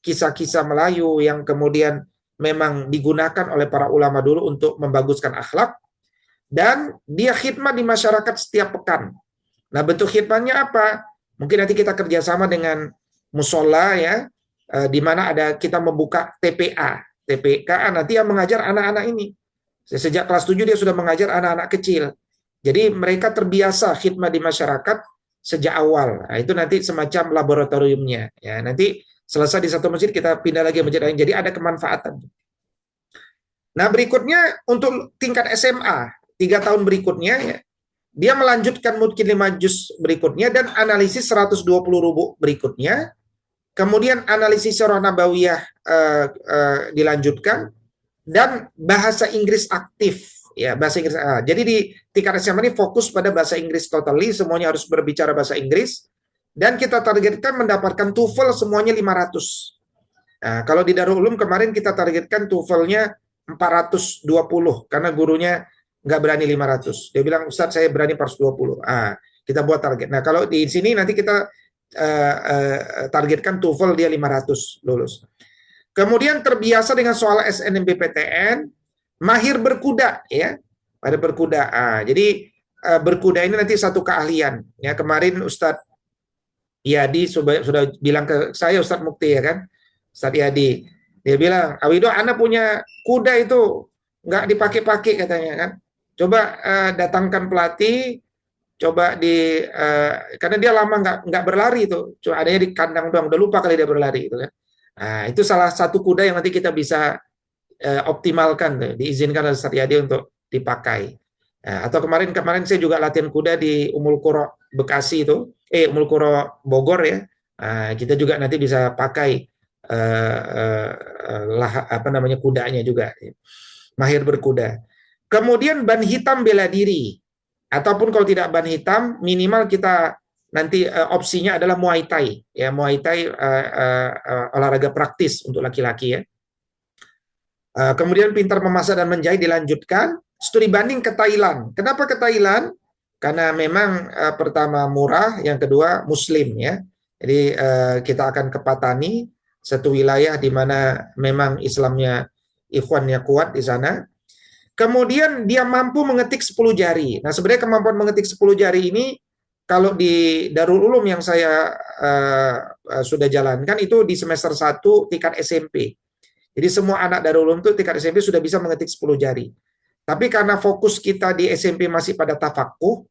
kisah-kisah Melayu yang kemudian memang digunakan oleh para ulama dulu untuk membaguskan akhlak. Dan dia khidmat di masyarakat setiap pekan. Nah, bentuk khidmatnya apa? Mungkin nanti kita kerjasama dengan musola, ya, di mana ada kita membuka TPA. TPK nanti yang mengajar anak-anak ini. Sejak kelas 7 dia sudah mengajar anak-anak kecil. Jadi mereka terbiasa khidmat di masyarakat sejak awal. Nah, itu nanti semacam laboratoriumnya. Ya, nanti selesai di satu masjid kita pindah lagi ke masjid lain. Jadi ada kemanfaatan. Nah, berikutnya untuk tingkat SMA 3 tahun berikutnya, ya, dia melanjutkan mungkin 5 juz berikutnya dan analisis 120 rubu berikutnya. Kemudian analisis sirah nabawiyah dilanjutkan dan bahasa Inggris aktif ya bahasa Inggris A. Jadi di tingkat SMA ini fokus pada bahasa Inggris totally, semuanya harus berbicara bahasa Inggris, dan kita targetkan mendapatkan TOEFL semuanya 500. Nah, kalau di Darul Ulum kemarin kita targetkan TOEFL-nya 420 karena gurunya nggak berani 500. Dia bilang, Ustadz saya berani 420. Kita buat target. Nah, kalau di sini nanti kita targetkan TOEFL dia 500 lulus. Kemudian terbiasa dengan soal SNMPTN, mahir berkuda ya. Mahir berkuda. Jadi berkuda ini nanti satu keahlian. Ya, kemarin Ustadz Yadi sudah bilang ke saya, Ustadz Mukti ya kan. Ustadz Yadi, dia bilang, Awido, anak punya kuda itu nggak dipakai-pakai katanya kan. Coba datangkan pelatih, coba karena dia lama nggak berlari itu, cuma adanya di kandang doang, udah lupa kali dia berlari itu kan. Nah, itu salah satu kuda yang nanti kita bisa optimalkan tuh, diizinkan oleh Ustadz Yadi untuk dipakai. Nah, atau kemarin saya juga latihan kuda di Umul Qura Bekasi itu, Umul Qura Bogor ya. Nah, kita juga nanti bisa pakai kudanya juga, mahir berkuda. Kemudian ban hitam bela diri, ataupun kalau tidak ban hitam minimal kita nanti opsinya adalah Muay Thai ya, Muay Thai olahraga praktis untuk laki-laki ya. Kemudian pintar memasak dan menjahit dilanjutkan. Studi banding ke Thailand. Kenapa ke Thailand? Karena memang pertama murah, yang kedua Muslim ya. Jadi kita akan ke Patani, satu wilayah di mana memang Islamnya, ikhwannya kuat di sana. Kemudian dia mampu mengetik 10 jari. Nah, sebenarnya kemampuan mengetik 10 jari ini kalau di Darul Ulum yang saya sudah jalankan itu di semester 1 tingkat SMP. Jadi semua anak Darul Ulum itu tingkat SMP sudah bisa mengetik 10 jari. Tapi karena fokus kita di SMP masih pada tafakuh,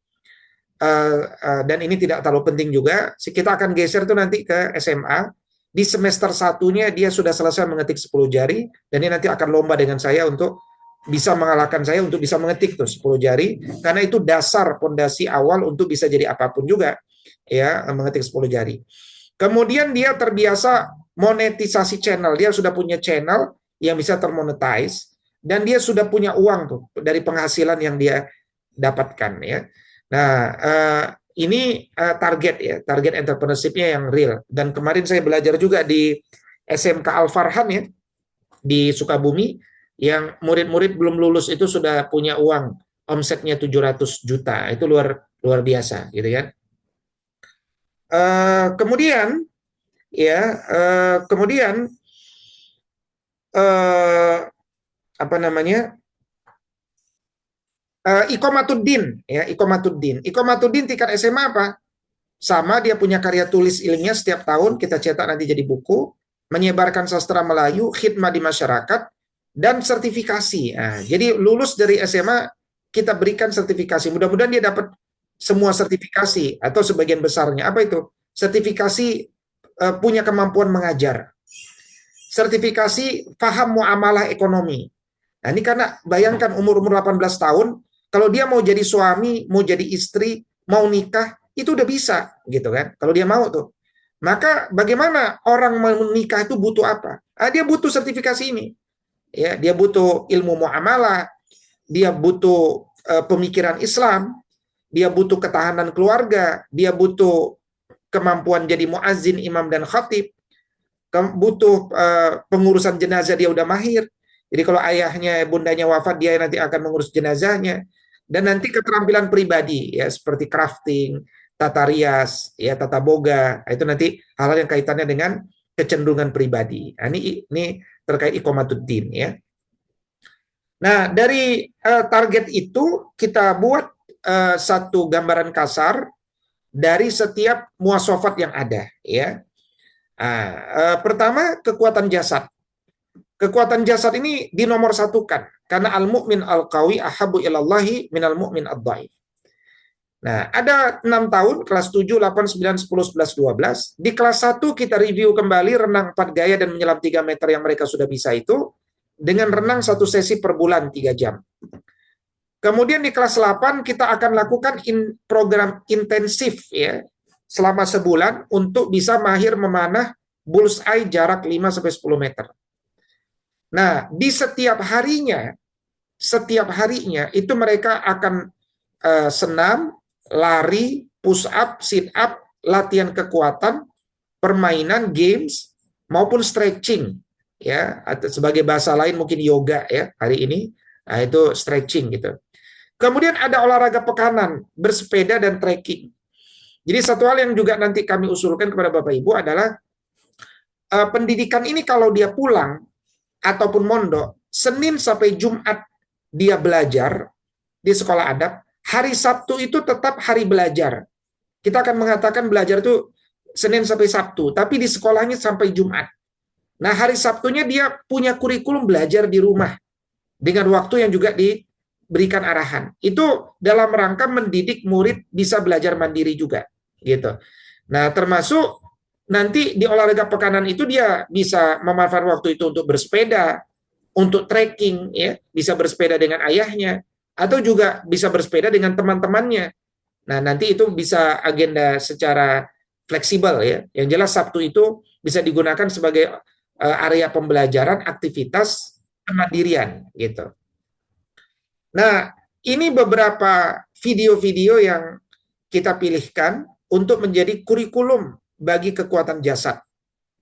dan ini tidak terlalu penting juga, kita akan geser tuh nanti ke SMA. Di semester satunya dia sudah selesai mengetik 10 jari, dan dia nanti akan lomba dengan saya untuk bisa mengalahkan saya untuk bisa mengetik tuh 10 jari, karena itu dasar pondasi awal untuk bisa jadi apapun juga, ya, mengetik 10 jari. Kemudian dia terbiasa monetisasi channel, dia sudah punya channel yang bisa termonetize, dan dia sudah punya uang tuh dari penghasilan yang dia dapatkan ya. Nah, ini target ya, target entrepreneurship-nya yang real. Dan kemarin saya belajar juga di SMK Al Farhan ya, di Sukabumi, yang murid-murid belum lulus itu sudah punya uang, omsetnya 700 juta. Itu luar biasa gitu kan. Kemudian ya, apa namanya, Iqomatuddin ya, Iqomatuddin tingkat SMA apa? Sama, dia punya karya tulis ilmiah setiap tahun kita cetak nanti jadi buku, menyebarkan sastra Melayu, khidmat di masyarakat, dan sertifikasi. Nah, jadi lulus dari SMA kita berikan sertifikasi. Mudah-mudahan dia dapat semua sertifikasi atau sebagian besarnya. Apa itu? Sertifikasi punya kemampuan mengajar. Sertifikasi paham muamalah ekonomi. Nah, ini karena bayangkan umur 18 tahun, kalau dia mau jadi suami, mau jadi istri, mau nikah, itu udah bisa gitu kan. Kalau dia mau tuh. Maka bagaimana orang mau menikah itu butuh apa? Dia butuh sertifikasi ini. Ya, dia butuh ilmu muamalah, dia butuh pemikiran Islam, dia butuh ketahanan keluarga, dia butuh kemampuan jadi muazzin, imam dan khatib, butuh pengurusan jenazah dia udah mahir. Jadi kalau ayahnya, bundanya wafat, dia nanti akan mengurus jenazahnya. Dan nanti keterampilan pribadi ya, seperti crafting, tata rias, ya, tata boga. Itu nanti hal-hal yang kaitannya dengan kecenderungan pribadi. Nah, ini terkait Iqomatuddin ya. Nah, dari target itu kita buat satu gambaran kasar dari setiap muasofat yang ada ya. Pertama, kekuatan jasad. Kekuatan jasad ini dinomor satukan karena al-mu'min al-qawi ahabbu ilallahi minal mu'min ad-dhaif. Nah, ada 6 tahun, kelas 7, 8, 9, 10, 11, 12. Di kelas 1 kita review kembali renang 4 gaya dan menyelam 3 meter yang mereka sudah bisa itu, dengan renang 1 sesi per bulan 3 jam. Kemudian di kelas 8 kita akan lakukan program intensif ya, selama sebulan untuk bisa mahir memanah bullseye jarak 5-10 meter. Nah, di setiap harinya setiap harinya itu mereka akan senam, lari, push up, sit up, latihan kekuatan, permainan, games, maupun stretching, ya, atau sebagai bahasa lain mungkin yoga ya hari ini. Nah, itu stretching gitu. Kemudian ada olahraga pekanan, bersepeda dan trekking. Jadi satu hal yang juga nanti kami usulkan kepada Bapak Ibu adalah pendidikan ini kalau dia pulang ataupun mondok, Senin sampai Jumat dia belajar di sekolah adab, hari Sabtu itu tetap hari belajar. Kita akan mengatakan belajar itu Senin sampai Sabtu, tapi di sekolahnya sampai Jumat. Nah, hari Sabtunya dia punya kurikulum belajar di rumah dengan waktu yang juga diberikan arahan. Itu dalam rangka mendidik murid bisa belajar mandiri juga, gitu. Nah, termasuk nanti di olahraga pekanan itu dia bisa memanfaatkan waktu itu untuk bersepeda, untuk trekking, ya, bisa bersepeda dengan ayahnya, atau juga bisa bersepeda dengan teman-temannya. Nah, nanti itu bisa agenda secara fleksibel ya. Yang jelas Sabtu itu bisa digunakan sebagai area pembelajaran, aktivitas kemandirian gitu. Nah, ini beberapa video-video yang kita pilihkan untuk menjadi kurikulum bagi kekuatan jasad,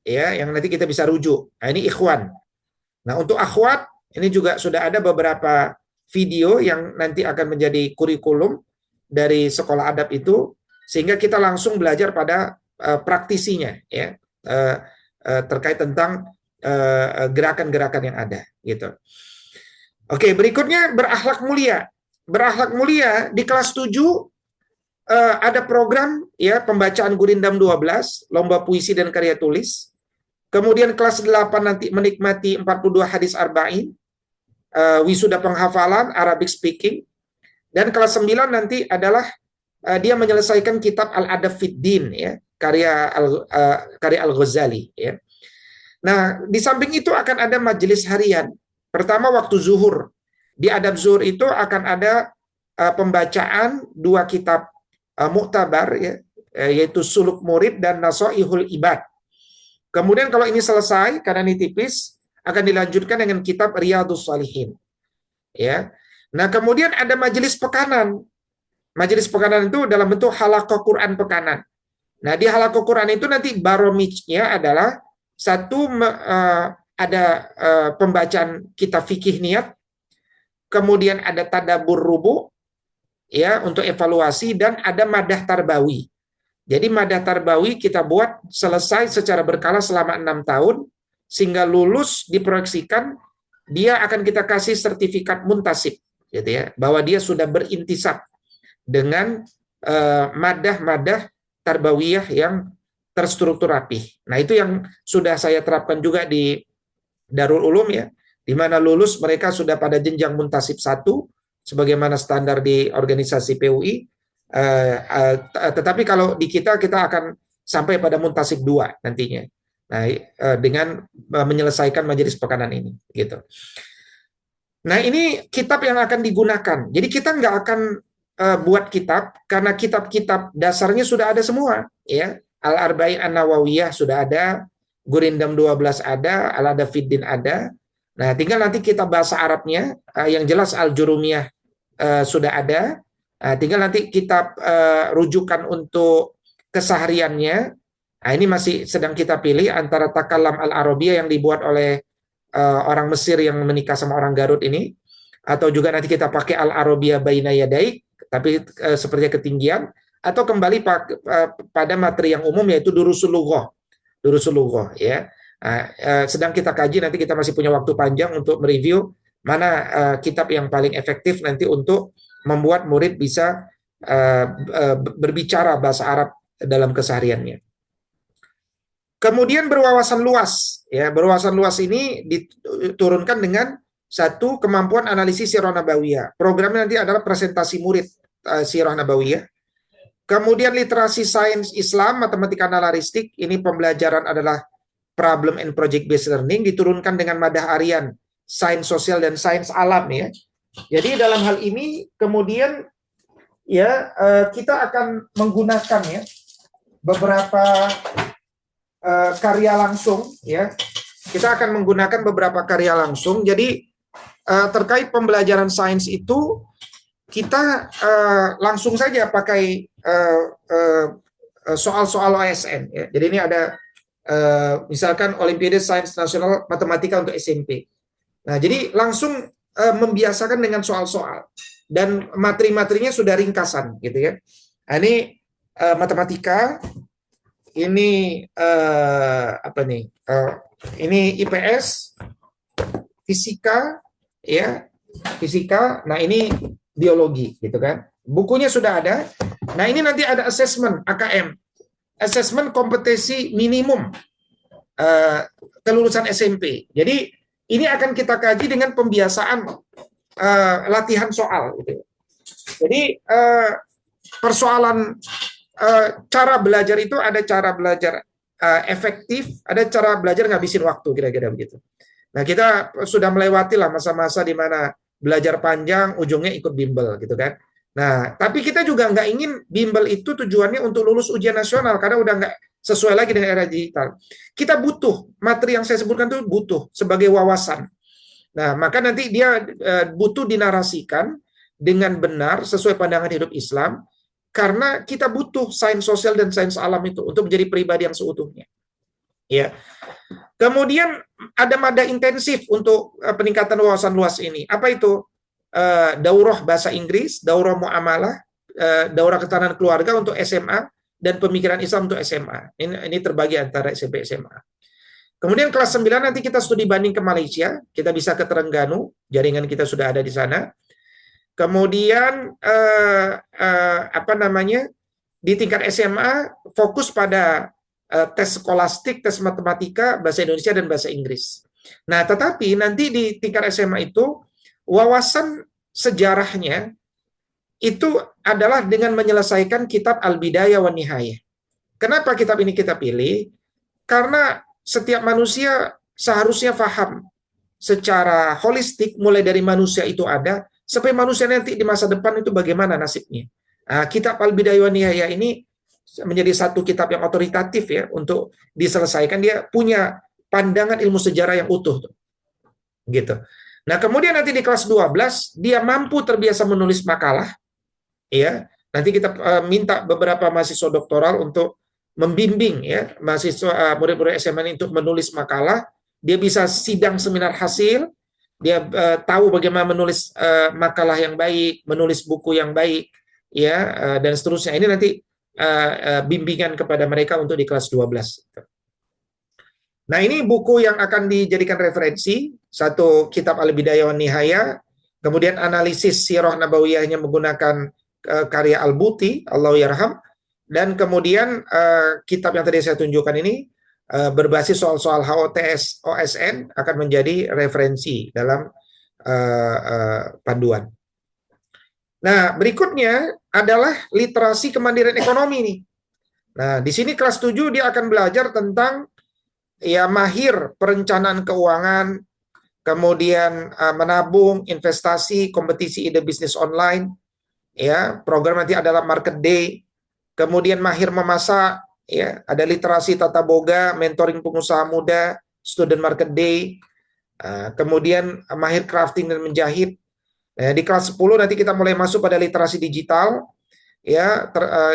ya, yang nanti kita bisa rujuk. Nah, ini ikhwan. Nah, untuk akhwat, ini juga sudah ada beberapa video yang nanti akan menjadi kurikulum dari sekolah adab itu, sehingga kita langsung belajar pada praktisinya, ya, terkait tentang gerakan-gerakan yang ada, gitu. Oke, berikutnya berakhlak mulia. Berakhlak mulia di kelas 7 ada program ya pembacaan Gurindam 12, lomba puisi dan karya tulis. Kemudian kelas 8 nanti menikmati 42 hadis arba'in, wisuda penghafalan, Arabic speaking. Dan kelas 9 nanti adalah dia menyelesaikan kitab Al-Adab Fid Din ya, karya Al-Ghazali ya. Nah, di samping itu akan ada majelis harian. Pertama waktu zuhur. Di adab zuhur itu akan ada pembacaan 2 kitab muktabar ya, yaitu Suluk Murid dan Nasoihul Ibad. Kemudian kalau ini selesai karena ini tipis, akan dilanjutkan dengan kitab Riyadhus Shalihin. Ya. Nah, kemudian ada majelis pekanan. Majelis pekanan itu dalam bentuk halaqah Quran pekanan. Nah, di halaqah Quran itu nanti baromijnya adalah satu ada pembacaan kitab fikih niat, kemudian ada tadabbur rubu ya untuk evaluasi, dan ada madah tarbawi. Jadi madah tarbawi kita buat selesai secara berkala selama 6 tahun sehingga lulus diproyeksikan dia akan kita kasih sertifikat muntasib gitu ya, bahwa dia sudah berintisab dengan madah-madah tarbawiyah yang terstruktur rapih. Nah, itu yang sudah saya terapkan juga di Darul Ulum ya, di mana lulus mereka sudah pada jenjang muntasib 1 sebagaimana standar di organisasi PUI. Tetapi kalau di kita akan sampai pada muntasib 2 nantinya. Nah, dengan menyelesaikan majelis pekanan ini gitu. Nah, ini kitab yang akan digunakan. Jadi kita nggak akan buat kitab karena kitab-kitab dasarnya sudah ada semua ya. Al-Arba'in An-Nawawiyah sudah ada, Gurindam 12 ada, Al-Adab Fid Din ada. Nah, tinggal nanti kitab bahasa Arabnya yang jelas Al-Jurumiyah sudah ada. Tinggal nanti kitab rujukan untuk kesehariannya. Nah, ini masih sedang kita pilih antara Takalam Al-Arabiyah yang dibuat oleh orang Mesir yang menikah sama orang Garut ini, atau juga nanti kita pakai Al-Arabiyah Baina Yadaik, tapi seperti ketinggian, atau kembali pada materi yang umum yaitu Durusul Lughah ya. Sedang kita kaji, nanti kita masih punya waktu panjang untuk mereview mana kitab yang paling efektif nanti untuk membuat murid bisa berbicara bahasa Arab dalam kesehariannya. Kemudian berwawasan luas ya, berwawasan luas ini diturunkan dengan satu kemampuan analisis sirah nabawiyah. Programnya nanti adalah presentasi murid sirah nabawiyah. Kemudian literasi sains Islam, matematika analistik, ini pembelajaran adalah problem and project based learning, diturunkan dengan madah harian sains sosial dan sains alam ya. Jadi dalam hal ini kemudian ya kita akan menggunakan ya beberapa karya langsung ya. Kita akan menggunakan beberapa karya langsung. Jadi terkait pembelajaran sains itu kita langsung saja pakai soal-soal OSN. Ya. Jadi ini ada misalkan Olimpiade Sains Nasional Matematika untuk SMP. Nah, jadi langsung membiasakan dengan soal-soal dan materi-materinya sudah ringkasan, gitu ya. Nah, ini matematika, ini apa nih? Ini IPS, fisika, ya, fisika. Nah, ini biologi, gitu kan. Bukunya sudah ada. Nah, ini nanti ada assessment AKM, assessment kompetensi minimum kelulusan SMP. Jadi ini akan kita kaji dengan pembiasaan latihan soal. Gitu. Jadi persoalan cara belajar itu ada cara belajar efektif, ada cara belajar ngabisin waktu, kira-kira begitu. Nah, kita sudah melewati lah masa-masa di mana belajar panjang, ujungnya ikut bimbel, gitu kan. Nah, tapi kita juga nggak ingin bimbel itu tujuannya untuk lulus ujian nasional, karena udah nggak sesuai lagi dengan era digital. Kita butuh, materi yang saya sebutkan itu butuh sebagai wawasan. Nah, maka nanti dia butuh dinarasikan dengan benar sesuai pandangan hidup Islam, karena kita butuh sains sosial dan sains alam itu untuk menjadi pribadi yang seutuhnya. Ya. Kemudian ada mada intensif untuk peningkatan wawasan luas ini. Apa itu? Daurah bahasa Inggris, daurah muamalah, daurah ketahanan keluarga untuk SMA, dan pemikiran Islam untuk SMA. Ini terbagi antara SMP SMA. Kemudian kelas 9 nanti kita studi banding ke Malaysia, kita bisa ke Terengganu, jaringan kita sudah ada di sana. Kemudian apa namanya? Di tingkat SMA fokus pada tes skolastik, tes matematika, bahasa Indonesia dan bahasa Inggris. Nah, tetapi nanti di tingkat SMA itu wawasan sejarahnya itu adalah dengan menyelesaikan kitab Al-Bidayah wa Nihayah. Kenapa kitab ini kita pilih? Karena setiap manusia seharusnya paham secara holistik mulai dari manusia itu ada sampai manusia nanti di masa depan itu bagaimana nasibnya. Nah, kitab Al-Bidayah wa Nihayah ini menjadi satu kitab yang otoritatif ya untuk diselesaikan. Dia punya pandangan ilmu sejarah yang utuh tuh. Gitu. Nah, kemudian nanti di kelas 12 dia mampu terbiasa menulis makalah ya. Nanti kita minta beberapa mahasiswa doktoral untuk membimbing ya mahasiswa murid-murid SMA ini untuk menulis makalah. Dia bisa sidang seminar hasil, dia tahu bagaimana menulis makalah yang baik, menulis buku yang baik ya, dan seterusnya. Ini nanti bimbingan kepada mereka untuk di kelas 12. Nah, ini buku yang akan dijadikan referensi, satu kitab Al-Bidayah wan Nihayah, kemudian analisis sirah nabawiyahnya menggunakan karya Al-Buti, Allah yarham, dan kemudian kitab yang tadi saya tunjukkan ini berbasis soal-soal HOTS OSN akan menjadi referensi dalam panduan. Nah, berikutnya adalah literasi kemandirian ekonomi nih. Nah, di sini kelas 7 dia akan belajar tentang ya mahir perencanaan keuangan, kemudian menabung, investasi, kompetisi ide bisnis online, ya, program nanti adalah market day, kemudian mahir memasak, ya, ada literasi tata boga, mentoring pengusaha muda, student market day, kemudian mahir crafting dan menjahit. Nah, di kelas 10 nanti kita mulai masuk pada literasi digital, ya,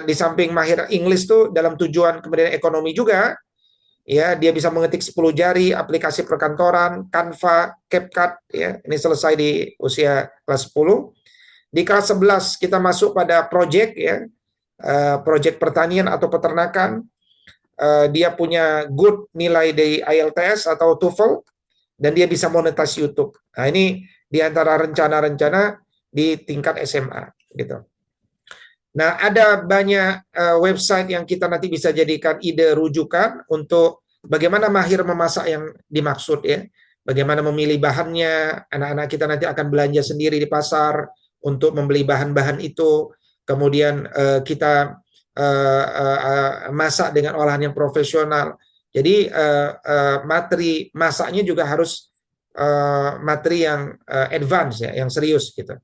di samping mahir English tuh dalam tujuan kemudian ekonomi juga, ya, dia bisa mengetik 10 jari, aplikasi perkantoran, Canva, CapCut, ya, ini selesai di usia kelas 10. Di kelas 11 kita masuk pada project, ya, project pertanian atau peternakan, dia punya good nilai dari IELTS atau TOEFL, dan dia bisa monetis YouTube. Nah, ini di antara rencana-rencana di tingkat SMA gitu. Nah, ada banyak website yang kita nanti bisa jadikan ide rujukan untuk bagaimana mahir memasak yang dimaksud ya. Bagaimana memilih bahannya, anak-anak kita nanti akan belanja sendiri di pasar untuk membeli bahan-bahan itu. Kemudian kita masak dengan olahan yang profesional. Jadi materi masaknya juga harus materi yang advance ya, yang serius gitu.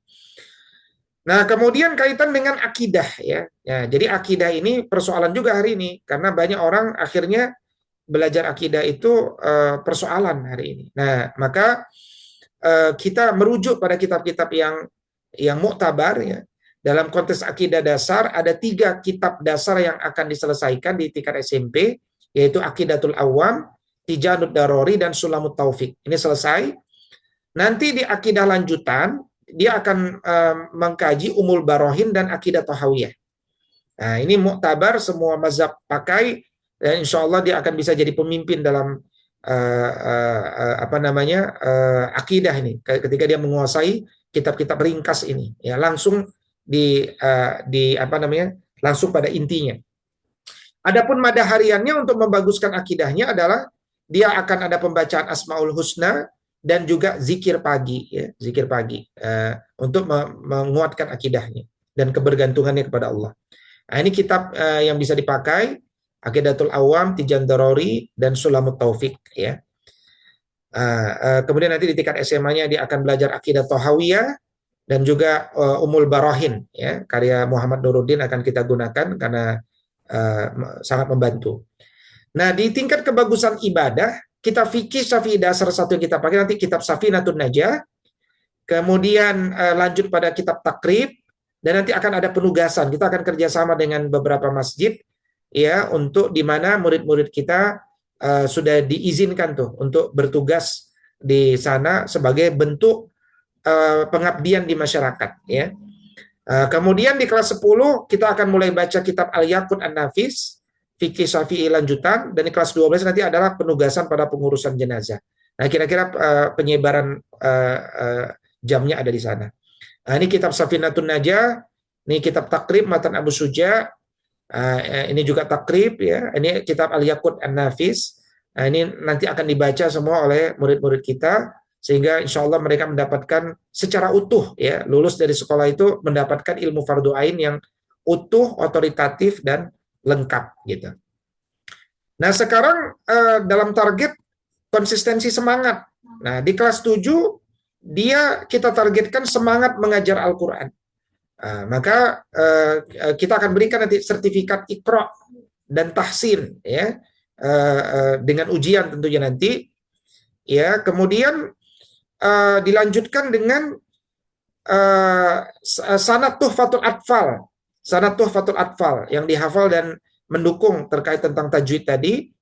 Nah, kemudian kaitan dengan akidah ya. Ya, jadi akidah ini persoalan juga hari ini karena banyak orang akhirnya belajar akidah itu persoalan hari ini. Nah, maka kita merujuk pada kitab-kitab yang muktabar ya. Dalam konteks akidah dasar ada 3 kitab dasar yang akan diselesaikan di tingkat SMP, yaitu Aqidatul Awam, Tijanud Darori, dan Sulamut Taufik. Ini selesai. Nanti di akidah lanjutan dia akan mengkaji Umul Barohin dan Akidah Tahawiyah. Nah, ini muktabar, semua mazhab pakai, dan insya Allah dia akan bisa jadi pemimpin dalam akidah ini ketika dia menguasai kitab-kitab ringkas ini ya, langsung langsung pada intinya. Adapun mada hariannya untuk membaguskan akidahnya adalah dia akan ada pembacaan Asmaul Husna dan juga zikir pagi ya, zikir pagi untuk menguatkan akidahnya dan kebergantungannya kepada Allah. Nah, ini kitab yang bisa dipakai, Aqidatul Awam, Tijan Darori, dan Sulamut Taufik ya. Kemudian nanti di tingkat SMA-nya dia akan belajar Aqidah Tahawiyah dan juga Umul Barohin ya, karya Muhammad Nuruddin akan kita gunakan karena sangat membantu. Nah, di tingkat kebagusan ibadah, kita fikih Syafi'i dasar satu yang kita pakai nanti kitab Safinatun Najah, kemudian lanjut pada kitab Takrib, dan nanti akan ada penugasan. Kita akan kerjasama dengan beberapa masjid ya, untuk di mana murid-murid kita sudah diizinkan tuh untuk bertugas di sana sebagai bentuk pengabdian di masyarakat ya. Kemudian di kelas 10 kita akan mulai baca kitab Al-Yaqut An-Nafis, Fikih Syafi'i lanjutan, dan di kelas 12 nanti adalah penugasan pada pengurusan jenazah. Nah, kira-kira penyebaran jamnya ada di sana. Nah, ini kitab Safinatun Najah, ini kitab Takrib Matan Abu Suja, ini juga Takrib ya, ini kitab Al-Yaqut An-Nafis. Nah, ini nanti akan dibaca semua oleh murid-murid kita, sehingga insya Allah mereka mendapatkan secara utuh ya, lulus dari sekolah itu mendapatkan ilmu fardu ain yang utuh, otoritatif, dan lengkap gitu. Nah, sekarang dalam target konsistensi semangat. Nah, di kelas 7 kita targetkan semangat mengajar Al-Quran. Maka kita akan berikan nanti sertifikat Iqra dan Tahsin ya, dengan ujian tentunya nanti ya. Kemudian dilanjutkan dengan sanad tuhfatul atfal, sanad tuhfatul atfal yang dihafal dan mendukung terkait tentang tajwid tadi.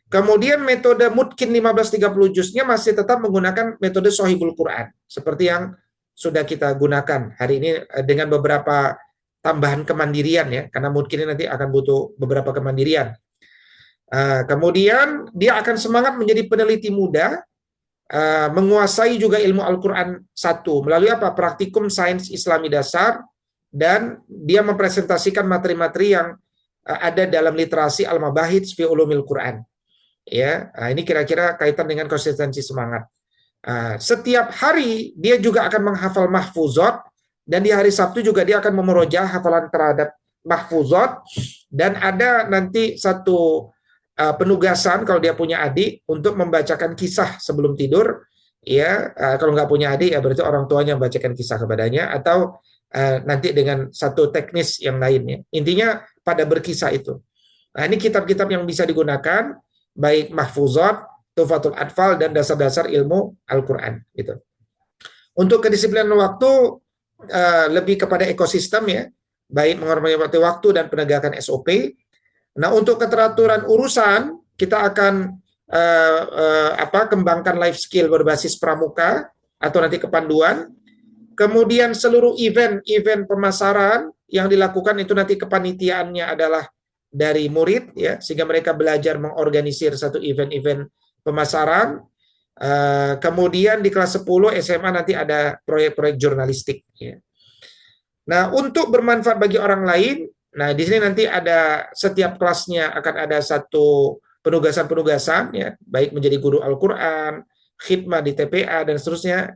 Kemudian metode mutkin 15-30 juznya masih tetap menggunakan metode Sohibul Quran seperti yang sudah kita gunakan hari ini dengan beberapa tambahan kemandirian ya, karena mutkin ini nanti akan butuh beberapa kemandirian. Kemudian dia akan semangat menjadi peneliti muda, menguasai juga ilmu Al-Quran 1 melalui apa? Praktikum Sains Islami Dasar, dan dia mempresentasikan materi-materi yang ada dalam literasi Al-Mabahits fi Ulumil Quran. Ya, ini kira-kira kaitan dengan konsistensi semangat. Setiap hari dia juga akan menghafal mahfuzat, dan di hari Sabtu juga dia akan memerojah hafalan terhadap mahfuzat, dan ada nanti satu penugasan kalau dia punya adik untuk membacakan kisah sebelum tidur ya. Kalau nggak punya adik ya berarti orang tuanya membacakan kisah kepadanya, atau nanti dengan satu teknis yang lainnya. Intinya pada berkisah itu. Nah, ini kitab-kitab yang bisa digunakan, baik mahfuzat, Tuhfatul Atfal, dan dasar-dasar ilmu Al-Quran gitu. Untuk kedisiplinan waktu lebih kepada ekosistem ya, baik menghormati waktu dan penegakan SOP. Nah, untuk keteraturan urusan kita akan kembangkan life skill berbasis pramuka atau nanti kepanduan. Kemudian seluruh event pemasaran yang dilakukan itu nanti kepanitiaannya adalah dari murid ya, sehingga mereka belajar mengorganisir satu event-event pemasaran. Kemudian di kelas 10 SMA nanti ada proyek-proyek jurnalistik ya. Nah, untuk bermanfaat bagi orang lain, nah di sini nanti ada setiap kelasnya akan ada satu penugasan-penugasan ya, baik menjadi guru Al-Qur'an, khidmah di TPA, dan seterusnya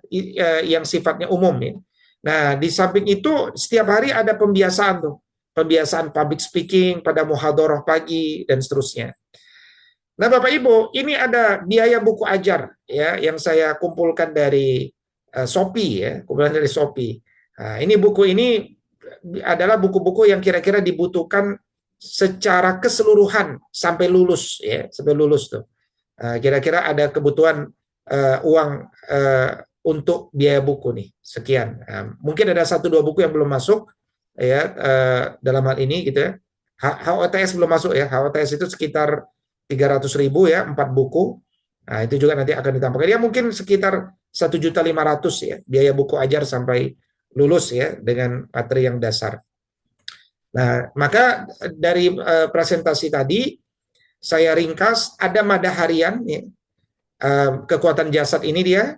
yang sifatnya umum ya. Nah, di samping itu setiap hari ada pembiasaan tuh. Pembiasaan public speaking pada muhadharah pagi dan seterusnya. Nah, Bapak Ibu, ini ada biaya buku ajar ya yang saya kumpulkan dari Shopee ya, kumpulan dari Shopee. Nah, ini buku ini adalah buku-buku yang kira-kira dibutuhkan secara keseluruhan sampai lulus ya, sampai lulus tuh. Kira-kira ada kebutuhan uang untuk biaya buku nih. Sekian. Mungkin ada 1-2 buku yang belum masuk ya dalam hal ini gitu ya. HOTS belum masuk ya. HOTS itu sekitar 300.000 ya, 4 buku. Nah, itu juga nanti akan ditambahkan. Ya mungkin sekitar 1.500.000 ya biaya buku ajar sampai lulus ya dengan materi yang dasar. Nah, maka dari presentasi tadi saya ringkas ada mada harian ya. Kekuatan jasad ini dia,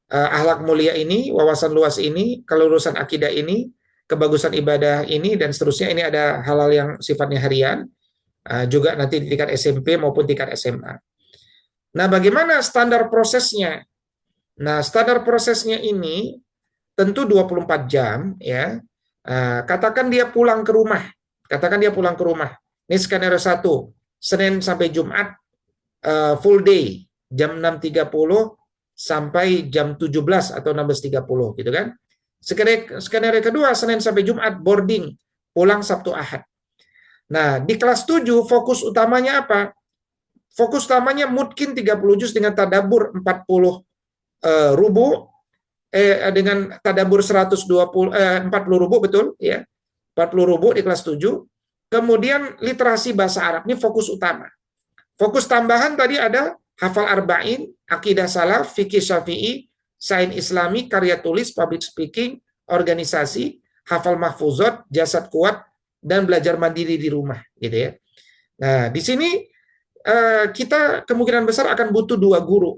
akhlak mulia ini, wawasan luas ini, kelurusan akidah ini, kebagusan ibadah ini, dan seterusnya. Ini ada hal-hal yang sifatnya harian, juga nanti di tingkat SMP maupun tingkat SMA. Nah, bagaimana standar prosesnya? Nah, standar prosesnya ini tentu 24 jam ya. Katakan dia pulang ke rumah. Katakan dia pulang ke rumah. Ini skenario 1, Senin sampai Jumat full day, jam 6.30 sampai jam 17 atau 16.30 gitu kan. Skenario kedua, Senin sampai Jumat boarding, pulang Sabtu Ahad. Nah, di kelas 7 fokus utamanya apa? Fokus utamanya mungkin 30 juz dengan tadabbur 40 rubu, dengan tadabbur 40 rubu, betul ya. 40 rubu di kelas 7. Kemudian literasi bahasa Arab, ini fokus utama. Fokus tambahan tadi ada hafal arba'in, akidah salaf, fikih syafi'i, sains islami, karya tulis, public speaking, organisasi, hafal mahfuzat, jasad kuat, dan belajar mandiri di rumah gitu ya. Nah, di sini kita kemungkinan besar akan butuh 2 guru.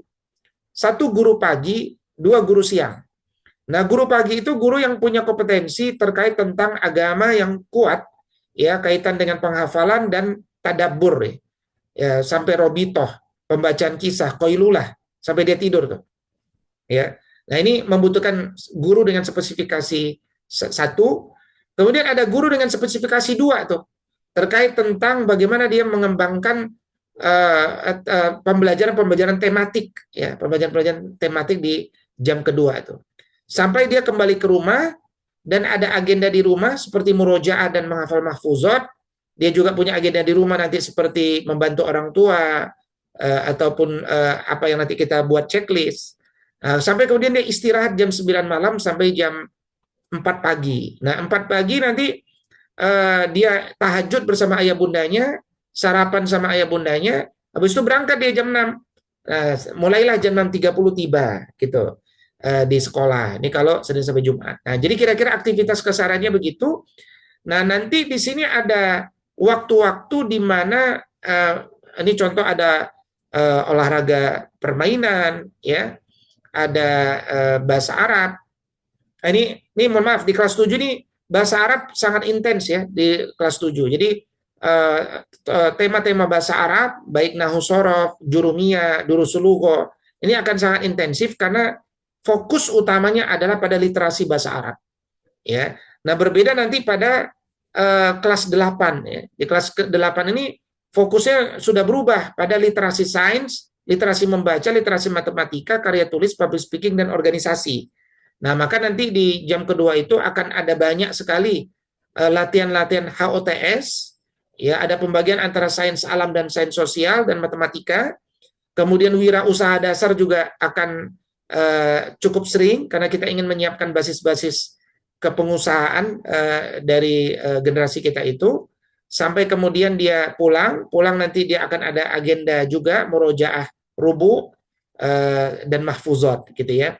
1 guru pagi, 2 guru siang. Nah, guru pagi itu guru yang punya kompetensi terkait tentang agama yang kuat, ya, kaitan dengan penghafalan dan tadabbur, ya, sampai robitoh, pembacaan kisah, koilulah, sampai dia tidur tuh. Ya, nah ini membutuhkan guru dengan spesifikasi 1. Kemudian ada guru dengan spesifikasi 2 tuh, terkait tentang bagaimana dia mengembangkan pembelajaran tematik, ya, pembelajaran tematik di jam kedua itu. Sampai dia kembali ke rumah dan ada agenda di rumah seperti murojaah dan menghafal mahfuzat. Dia juga punya agenda di rumah nanti seperti membantu orang tua ataupun apa yang nanti kita buat checklist. Sampai kemudian dia istirahat jam 9 malam sampai jam 4 pagi. Nah, 4 pagi nanti dia tahajud bersama ayah bundanya, sarapan sama ayah bundanya, habis itu berangkat dia jam 6. Mulailah jam 6.30 tiba gitu di sekolah. Ini kalau Senin sampai Jumat. Nah, jadi kira-kira aktivitas kesehariannya begitu. Nah, nanti di sini ada waktu-waktu di mana ini contoh ada olahraga permainan, ya, ada bahasa Arab. Nah, ini mohon maaf, di kelas 7 ini bahasa Arab sangat intens ya di kelas 7. Jadi tema-tema bahasa Arab baik nahwu shorof, jurumiyah, durusul lugha ini akan sangat intensif karena fokus utamanya adalah pada literasi bahasa Arab. Ya. Nah, berbeda nanti pada kelas 8 ya. Di kelas 8 ini fokusnya sudah berubah pada literasi sains, literasi membaca, literasi matematika, karya tulis, public speaking, dan organisasi. Nah, maka nanti di jam kedua itu akan ada banyak sekali latihan-latihan HOTS, ya, ada pembagian antara sains alam dan sains sosial dan matematika. Kemudian wirausaha dasar juga akan cukup sering karena kita ingin menyiapkan basis-basis kepengusahaan dari generasi kita itu. Sampai kemudian dia pulang nanti dia akan ada agenda juga murojaah rubu dan mahfuzat gitu ya.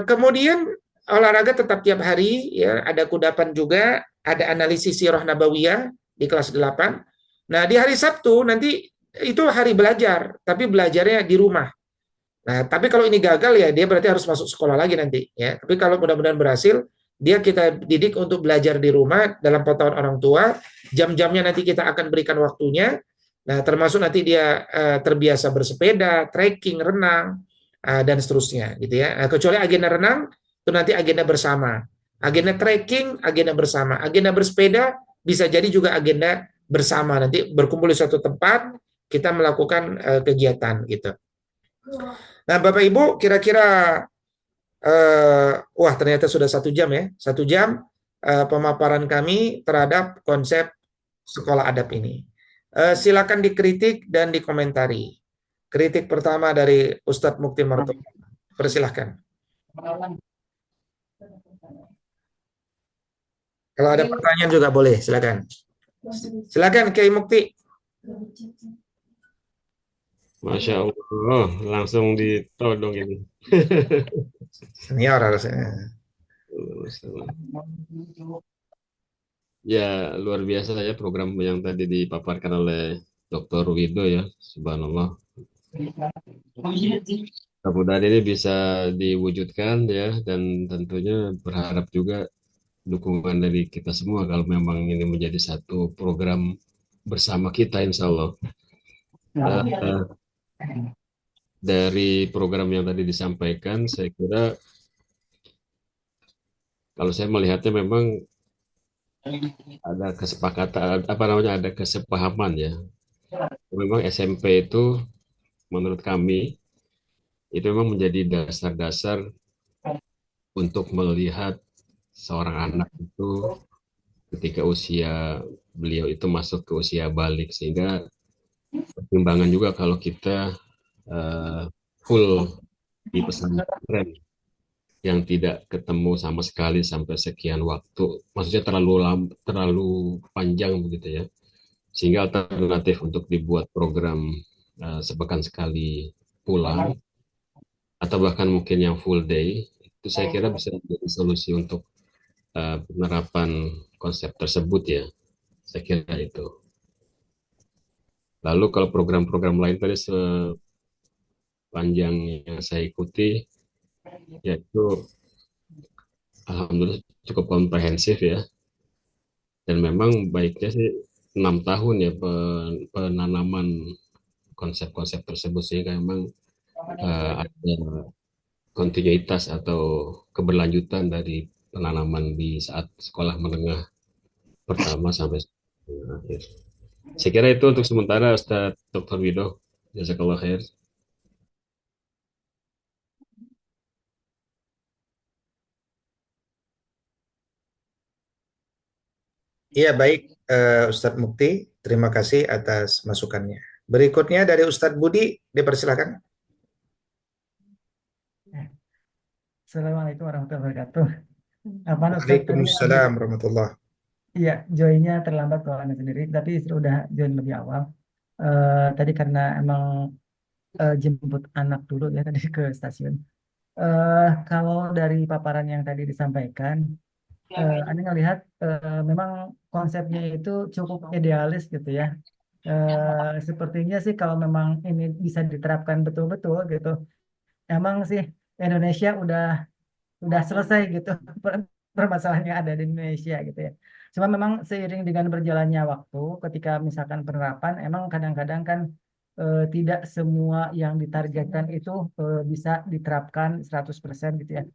Kemudian olahraga tetap tiap hari ya, ada kudapan juga, ada analisis sirah nabawiyah di kelas 8. Nah, di hari Sabtu nanti itu hari belajar, tapi belajarnya di rumah. Nah, tapi kalau ini gagal ya dia berarti harus masuk sekolah lagi nanti ya. Tapi kalau mudah-mudahan berhasil, dia kita didik untuk belajar di rumah dalam pantauan orang tua. Jam-jamnya nanti kita akan berikan waktunya. Nah, termasuk nanti dia terbiasa bersepeda, trekking, renang, dan seterusnya gitu ya. Nah, kecuali agenda renang itu nanti agenda bersama. Agenda trekking, agenda bersama. Agenda bersepeda bisa jadi juga agenda bersama. Nanti berkumpul di suatu tempat, kita melakukan kegiatan gitu. Nah, Bapak Ibu, kira-kira wah ternyata sudah 1 jam ya, 1 jam pemaparan kami terhadap konsep sekolah adab ini. Silakan dikritik dan dikomentari. Kritik pertama dari Ustadz Mukti Martono. persilahkan. Kalau ada pertanyaan juga boleh, silakan. Silakan Kiai Mukti. Masya Allah, langsung ditodong ini. Senior harusnya. Ya, luar biasa ya program yang tadi dipaparkan oleh Dr. Wido ya, subhanallah. Mudah-mudahan ini bisa diwujudkan ya, dan tentunya berharap juga dukungan dari kita semua kalau memang ini menjadi satu program bersama kita, insya Allah. Eh, dari program yang tadi disampaikan, saya kira kalau saya melihatnya memang ada kesepakatan, apa namanya, ada kesepahaman ya. Memang SMP itu menurut kami itu memang menjadi dasar-dasar untuk melihat seorang anak itu ketika usia beliau itu masuk ke usia balik, sehingga pertimbangan juga kalau kita eh, full di pesantren yang tidak ketemu sama sekali sampai sekian waktu, maksudnya terlalu terlalu panjang begitu ya, sehingga alternatif untuk dibuat program sepekan sekali pulang atau bahkan mungkin yang full day, itu saya kira bisa menjadi solusi untuk penerapan konsep tersebut ya, saya kira itu. Lalu kalau program-program lain tadi sepanjang yang saya ikuti, yaitu alhamdulillah cukup komprehensif ya, dan memang baiknya sih 6 tahun ya penanaman konsep-konsep tersebut, sehingga memang ada kontinuitas atau keberlanjutan dari penanaman di saat sekolah menengah pertama sampai akhir. Saya kira itu untuk sementara, Ustaz Dr. Wido. Jazakallah khair. Iya, baik Ustadz Mukti, terima kasih atas masukannya. Berikutnya dari Ustadz Budi, dipersilakan. Assalamualaikum warahmatullahi wabarakatuh. Apaan Ustadz tadi Waalaikumsalam warahmatullah. iya joinnya terlambat kalau Anda sendiri, tapi sudah join lebih awal. Tadi karena emang jemput anak dulu ya tadi ke stasiun. Kalau dari paparan yang tadi disampaikan, Anda ngelihat memang konsepnya itu cukup idealis gitu ya. Sepertinya sih kalau memang ini bisa diterapkan betul-betul gitu, emang sih Indonesia udah selesai gitu permasalahan yang ada di Indonesia gitu ya. Cuma memang seiring dengan berjalannya waktu, ketika misalkan penerapan, emang kadang-kadang kan tidak semua yang ditargetkan itu bisa diterapkan 100% gitu ya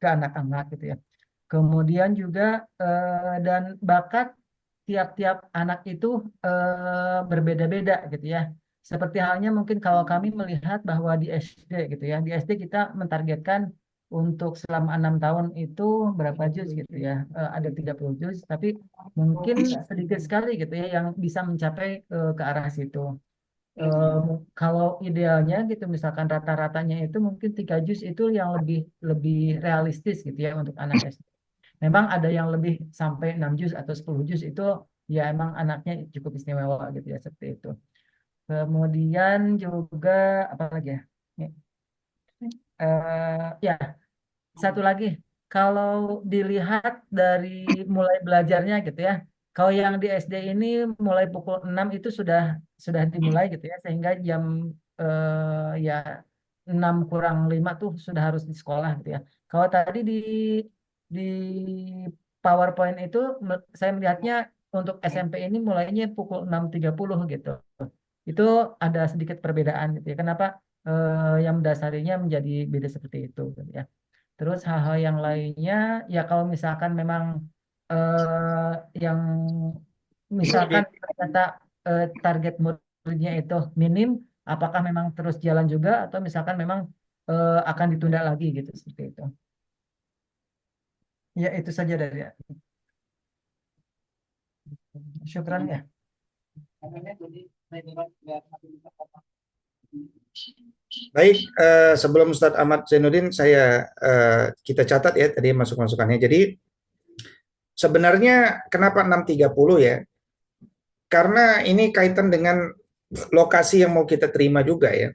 ke anak-anak gitu ya. Kemudian juga dan bakat tiap-tiap anak itu berbeda-beda gitu ya. Seperti halnya mungkin kalau kami melihat bahwa di SD gitu ya, di SD kita mentargetkan untuk selama 6 tahun itu berapa juz gitu ya. Ada 30 juz, tapi mungkin sedikit sekali gitu ya yang bisa mencapai ke arah situ. Kalau idealnya gitu misalkan rata-ratanya itu mungkin 3 juz itu yang lebih lebih realistis gitu ya untuk anak SD. Memang ada yang lebih sampai 6 juz atau 10 juz itu ya emang anaknya cukup istimewa gitu ya seperti itu. Kemudian juga apa lagi ya? Ya, satu lagi, kalau dilihat dari mulai belajarnya gitu ya, kalau yang di SD ini mulai pukul 6 itu sudah dimulai gitu ya, sehingga jam ya 6 kurang 5 tuh sudah harus di sekolah gitu ya. Kalau tadi di PowerPoint itu saya melihatnya untuk SMP ini mulainya pukul 6.30 gitu. Itu ada sedikit perbedaan gitu ya. Kenapa yang mendasarinya menjadi beda seperti itu gitu ya. Terus hal-hal yang lainnya, ya kalau misalkan memang yang misalkan ternyata target muridnya itu minim, apakah memang terus jalan juga atau misalkan memang akan ditunda lagi gitu seperti itu. Ya itu saja dari syukran ya. Baik, sebelum Ustadz Ahmad Zainuddin, kita catat ya tadi masuk-masukannya. Jadi sebenarnya kenapa 6.30 ya? Karena ini kaitan dengan lokasi yang mau kita terima juga ya.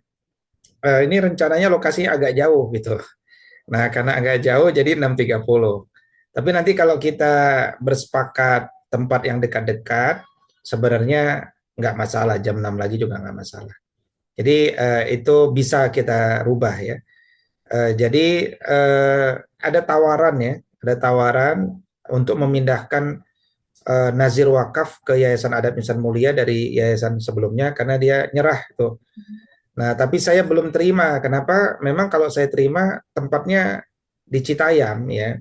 Ini rencananya lokasinya agak jauh gitu. Nah, karena agak jauh jadi 6.30. Tapi nanti kalau kita bersepakat tempat yang dekat-dekat, sebenarnya nggak masalah, jam 6 lagi juga nggak masalah. Jadi itu bisa kita rubah ya. Jadi ada tawaran ya, ada tawaran untuk memindahkan Nazir Wakaf ke Yayasan Adat Insan Mulia dari yayasan sebelumnya karena dia nyerah tuh. Nah, tapi saya belum terima. Kenapa? Memang kalau saya terima tempatnya di Citayam ya.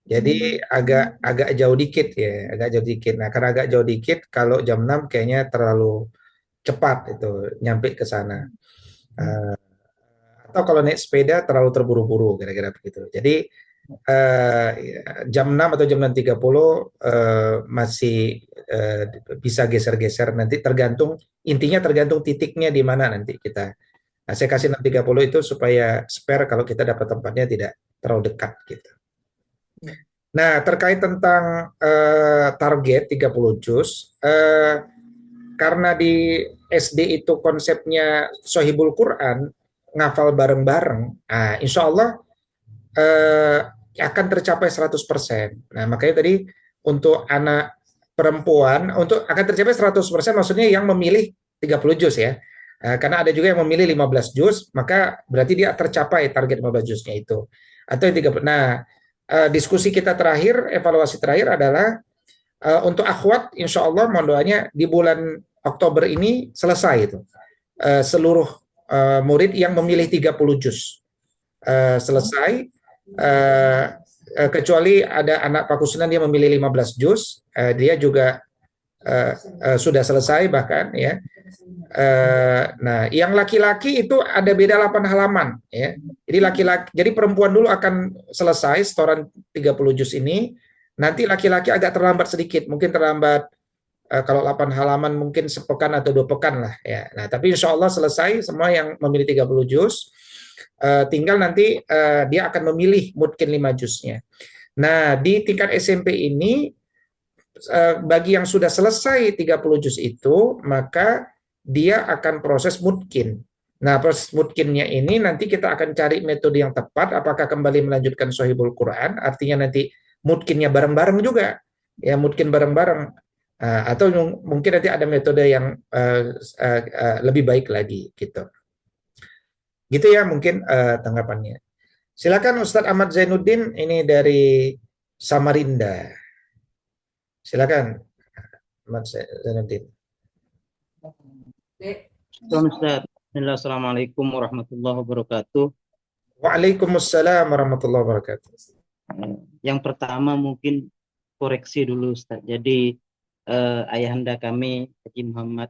Jadi agak agak jauh dikit ya, agak jauh dikit. Nah, karena agak jauh dikit kalau jam 6 kayaknya terlalu cepat itu nyampe ke sana. Eh, atau kalau naik sepeda terlalu terburu-buru kira-kira begitu. Jadi eh, jam 6 atau jam 6.30 masih bisa geser-geser nanti tergantung intinya tergantung titiknya di mana nanti kita. Nah, saya kasih 6.30 itu supaya spare kalau kita dapat tempatnya tidak terlalu dekat gitu. Nah, terkait tentang target 30 juz, karena di SD itu konsepnya Sohibul Quran, ngafal bareng-bareng, nah, insya Allah eh, akan tercapai 100%. Nah, makanya tadi untuk anak perempuan, untuk akan tercapai 100% maksudnya yang memilih 30 juz ya. Karena ada juga yang memilih 15 juz, maka berarti dia tercapai target 15 juznya itu. Atau yang 30. Nah, diskusi kita terakhir, evaluasi terakhir adalah untuk akhwat, insya Allah mohon doanya di bulan Oktober ini selesai itu. Seluruh murid yang memilih 30 juz selesai, uh, kecuali ada anak Pak Kusnan dia memilih 15 juz, dia juga sudah selesai bahkan ya. Nah, yang laki-laki itu ada beda 8 halaman ya. Jadi laki-laki, jadi perempuan dulu akan selesai setoran 30 juz ini. Nanti laki-laki agak terlambat sedikit, mungkin terlambat kalau 8 halaman mungkin sepekan atau 2 pekan lah ya. Nah, tapi insya Allah selesai semua yang memilih 30 juz. Tinggal nanti dia akan memilih mungkin 5 juznya. Nah, di tingkat SMP ini bagi yang sudah selesai 30 juz itu, maka dia akan proses mutkin. Nah, proses mutkinnya ini nanti kita akan cari metode yang tepat, apakah kembali melanjutkan Sohibul Quran, artinya nanti mutkinnya bareng-bareng juga, ya mutkin bareng-bareng, atau mungkin nanti ada metode yang lebih baik lagi, gitu. Gitu ya mungkin tanggapannya. Silakan Ustadz Ahmad Zainuddin, ini dari Samarinda. Silakan Ahmad Zainuddin. Ustaz. Bismillah, Assalamualaikum warahmatullahi wabarakatuh. Waalaikumsalam warahmatullahi wabarakatuh. Yang pertama mungkin koreksi dulu Ustaz. Jadi ayahanda kami Haji Muhammad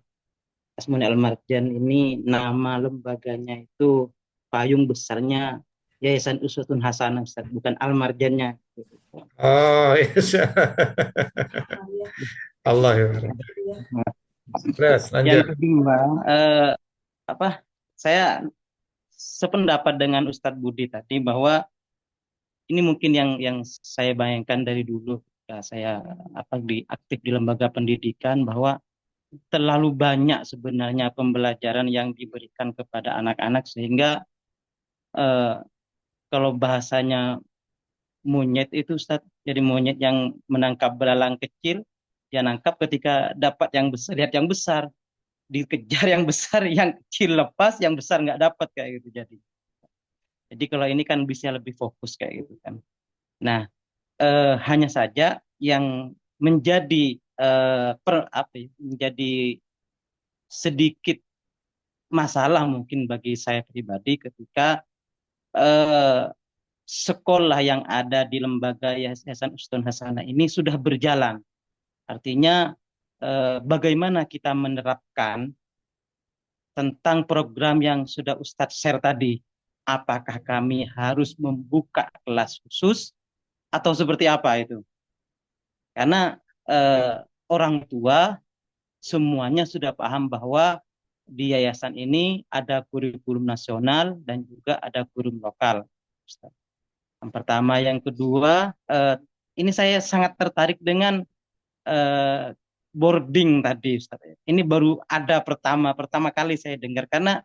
Asmuni Al-Marjan ini nama lembaganya itu payung besarnya Yayasan Uswatun Hasanah Ustaz, bukan Al-Marjannya. Oh, yes. Allah ya. Terus lanjut. Yang kedua, saya sependapat dengan Ustadz Budi tadi bahwa ini mungkin yang saya bayangkan dari dulu ya, saya aktif di lembaga pendidikan bahwa terlalu banyak sebenarnya pembelajaran yang diberikan kepada anak-anak sehingga kalau bahasanya monyet itu Ustadz, jadi monyet yang menangkap belalang kecil, dia nangkap ketika dapat yang besar, lihat yang besar, dikejar yang besar, yang kecil lepas, yang besar nggak dapat kayak gitu jadi kalau ini kan bisa lebih fokus kayak gitu kan. Nah, hanya saja yang menjadi menjadi sedikit masalah mungkin bagi saya pribadi ketika sekolah yang ada di lembaga Yayasan Uswatun Hasanah ini sudah berjalan. Artinya bagaimana kita menerapkan tentang program yang sudah Ustadz share tadi. Apakah kami harus membuka kelas khusus atau seperti apa itu? Karena orang tua semuanya sudah paham bahwa di yayasan ini ada kurikulum nasional dan juga ada kurikulum lokal, Ustaz. Yang pertama, yang kedua, ini saya sangat tertarik dengan eh, boarding tadi, Ustaz. Ini baru ada pertama kali saya dengar, karena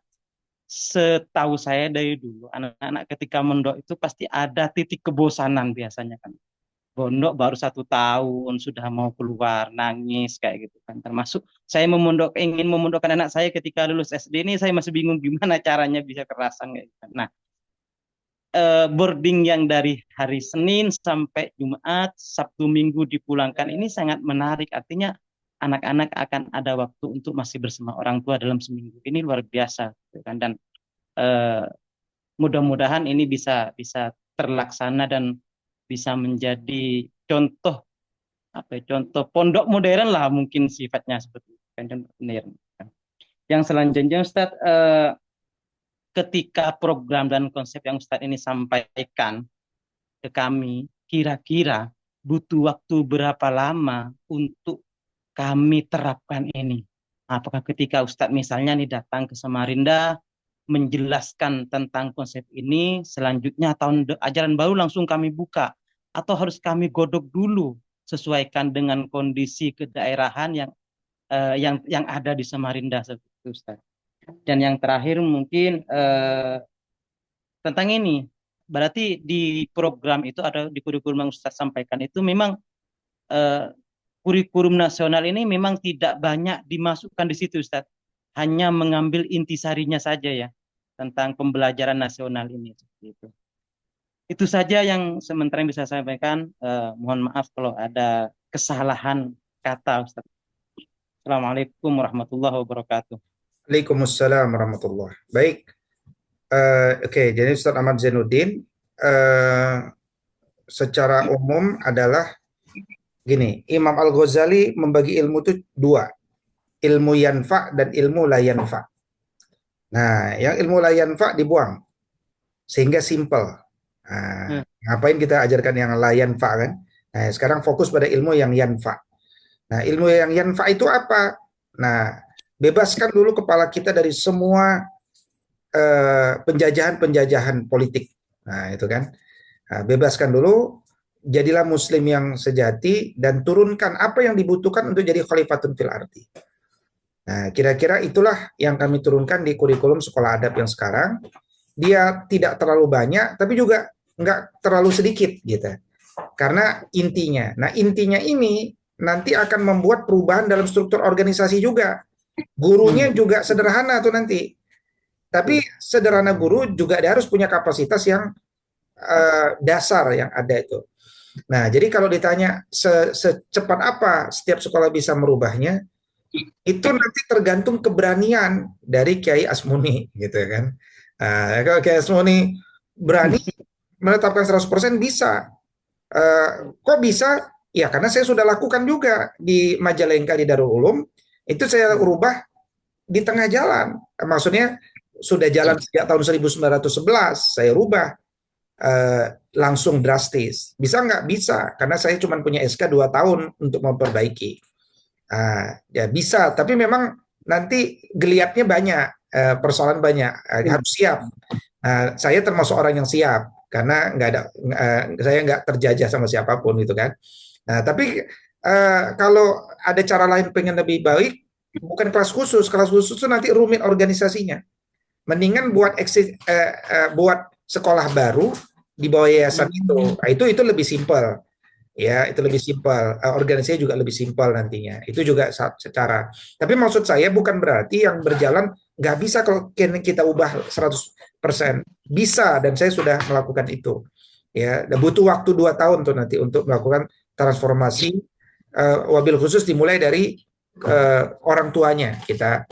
setahu saya dari dulu anak-anak ketika mondok itu pasti ada titik kebosanan biasanya kan. Pondok baru 1 tahun sudah mau keluar nangis kayak gitu kan. Termasuk saya ingin memondokkan anak saya ketika lulus SD ini, saya masih bingung gimana caranya bisa kerasan kayak gitu kan. Nah, boarding yang dari hari Senin sampai Jumat, Sabtu Minggu dipulangkan ini sangat menarik. Artinya anak-anak akan ada waktu untuk masih bersama orang tua dalam seminggu. Ini luar biasa gitu kan. Dan eh, mudah-mudahan ini bisa bisa terlaksana dan bisa menjadi contoh, apa ya, contoh pondok modern lah mungkin sifatnya seperti itu kan, contoh modern. Yang selanjutnya Ustadz, ketika program dan konsep yang Ustadz ini sampaikan ke kami, kira-kira butuh waktu berapa lama untuk kami terapkan ini? Apakah ketika Ustadz misalnya nih datang ke Samarinda menjelaskan tentang konsep ini, selanjutnya tahun ajaran baru langsung kami buka, atau harus kami godok dulu sesuaikan dengan kondisi kedaerahan yang ada di Samarinda seperti itu, Ustaz. Dan yang terakhir mungkin tentang ini, berarti di program itu ada di kurikulum yang Ustaz sampaikan itu memang eh, kurikulum nasional ini memang tidak banyak dimasukkan di situ, Ustaz. Hanya mengambil intisarinya saja ya tentang pembelajaran nasional ini seperti itu. Itu saja yang sementara yang bisa saya sampaikan. Mohon maaf kalau ada kesalahan kata, Ustaz. Assalamualaikum warahmatullahi wabarakatuh. Waalaikumsalam warahmatullahi. Baik. Oke, jadi Ustadz Ahmad Zainuddin secara umum adalah gini, Imam Al-Ghazali membagi ilmu itu dua, ilmu yanfa dan ilmu la yanfa. Nah, yang ilmu la yanfa dibuang sehingga simple. Nah, ngapain kita ajarkan yang la yanfa kan? Nah, sekarang fokus pada ilmu yang yanfa. Nah, ilmu yang yanfa itu apa? Nah, bebaskan dulu kepala kita dari semua penjajahan-penjajahan politik. Nah, itu kan. Nah, bebaskan dulu, jadilah muslim yang sejati dan turunkan apa yang dibutuhkan untuk jadi khalifatun fil ardi. Nah, kira-kira itulah yang kami turunkan di kurikulum sekolah adab yang sekarang. Dia tidak terlalu banyak, tapi juga nggak terlalu sedikit gitu. Karena intinya, nah intinya ini nanti akan membuat perubahan dalam struktur organisasi juga. Gurunya juga sederhana tuh nanti. Tapi sederhana guru juga dia harus punya kapasitas yang dasar yang ada itu. Nah, jadi kalau ditanya secepat apa setiap sekolah bisa merubahnya, itu nanti tergantung keberanian dari Kiai Asmuni, gitu kan. Kalau Kiai Asmuni berani menetapkan 100% bisa. Kok bisa? Ya, karena saya sudah lakukan juga di Majalengka di Darul Ulum, itu saya rubah di tengah jalan. Maksudnya sudah jalan sejak tahun 1911, saya rubah langsung drastis. Bisa nggak? Bisa, karena saya cuma punya SK 2 tahun untuk memperbaiki. Ya bisa, tapi memang nanti geliatnya banyak, persoalan banyak, harus siap. Saya termasuk orang yang siap, karena nggak ada, saya nggak terjajah sama siapapun gitu kan. Tapi kalau ada cara lain pengen lebih baik, bukan kelas khusus itu nanti rumit organisasinya. Mendingan buat buat sekolah baru di bawah yayasan itu. Nah, itu lebih simpel. Ya, itu lebih simpel. Organisasinya juga lebih simpel nantinya. Itu juga secara. Tapi maksud saya bukan berarti yang berjalan nggak bisa kalau kita ubah 100%. Bisa, dan saya sudah melakukan itu. Ya, dan butuh waktu 2 tahun tuh nanti untuk melakukan transformasi, wabil khusus dimulai dari orang tuanya kita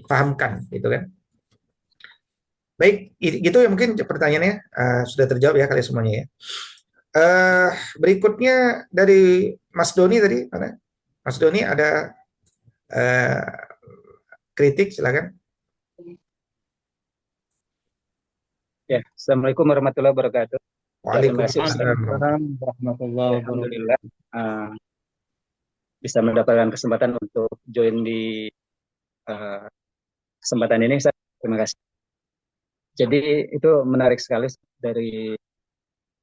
pahamkan gitu kan. Baik, gitu ya mungkin pertanyaannya sudah terjawab ya kali semuanya ya. Berikutnya dari Mas Doni tadi, mana? Mas Doni ada kritik, silakan. Ya, Assalamualaikum warahmatullahi wabarakatuh. Waalaikumsalam warahmatullahi wabarakatuh. Alhamdulillah bisa mendapatkan kesempatan untuk join di uh, kesempatan ini. Ustaz. Terima kasih. Jadi itu menarik sekali dari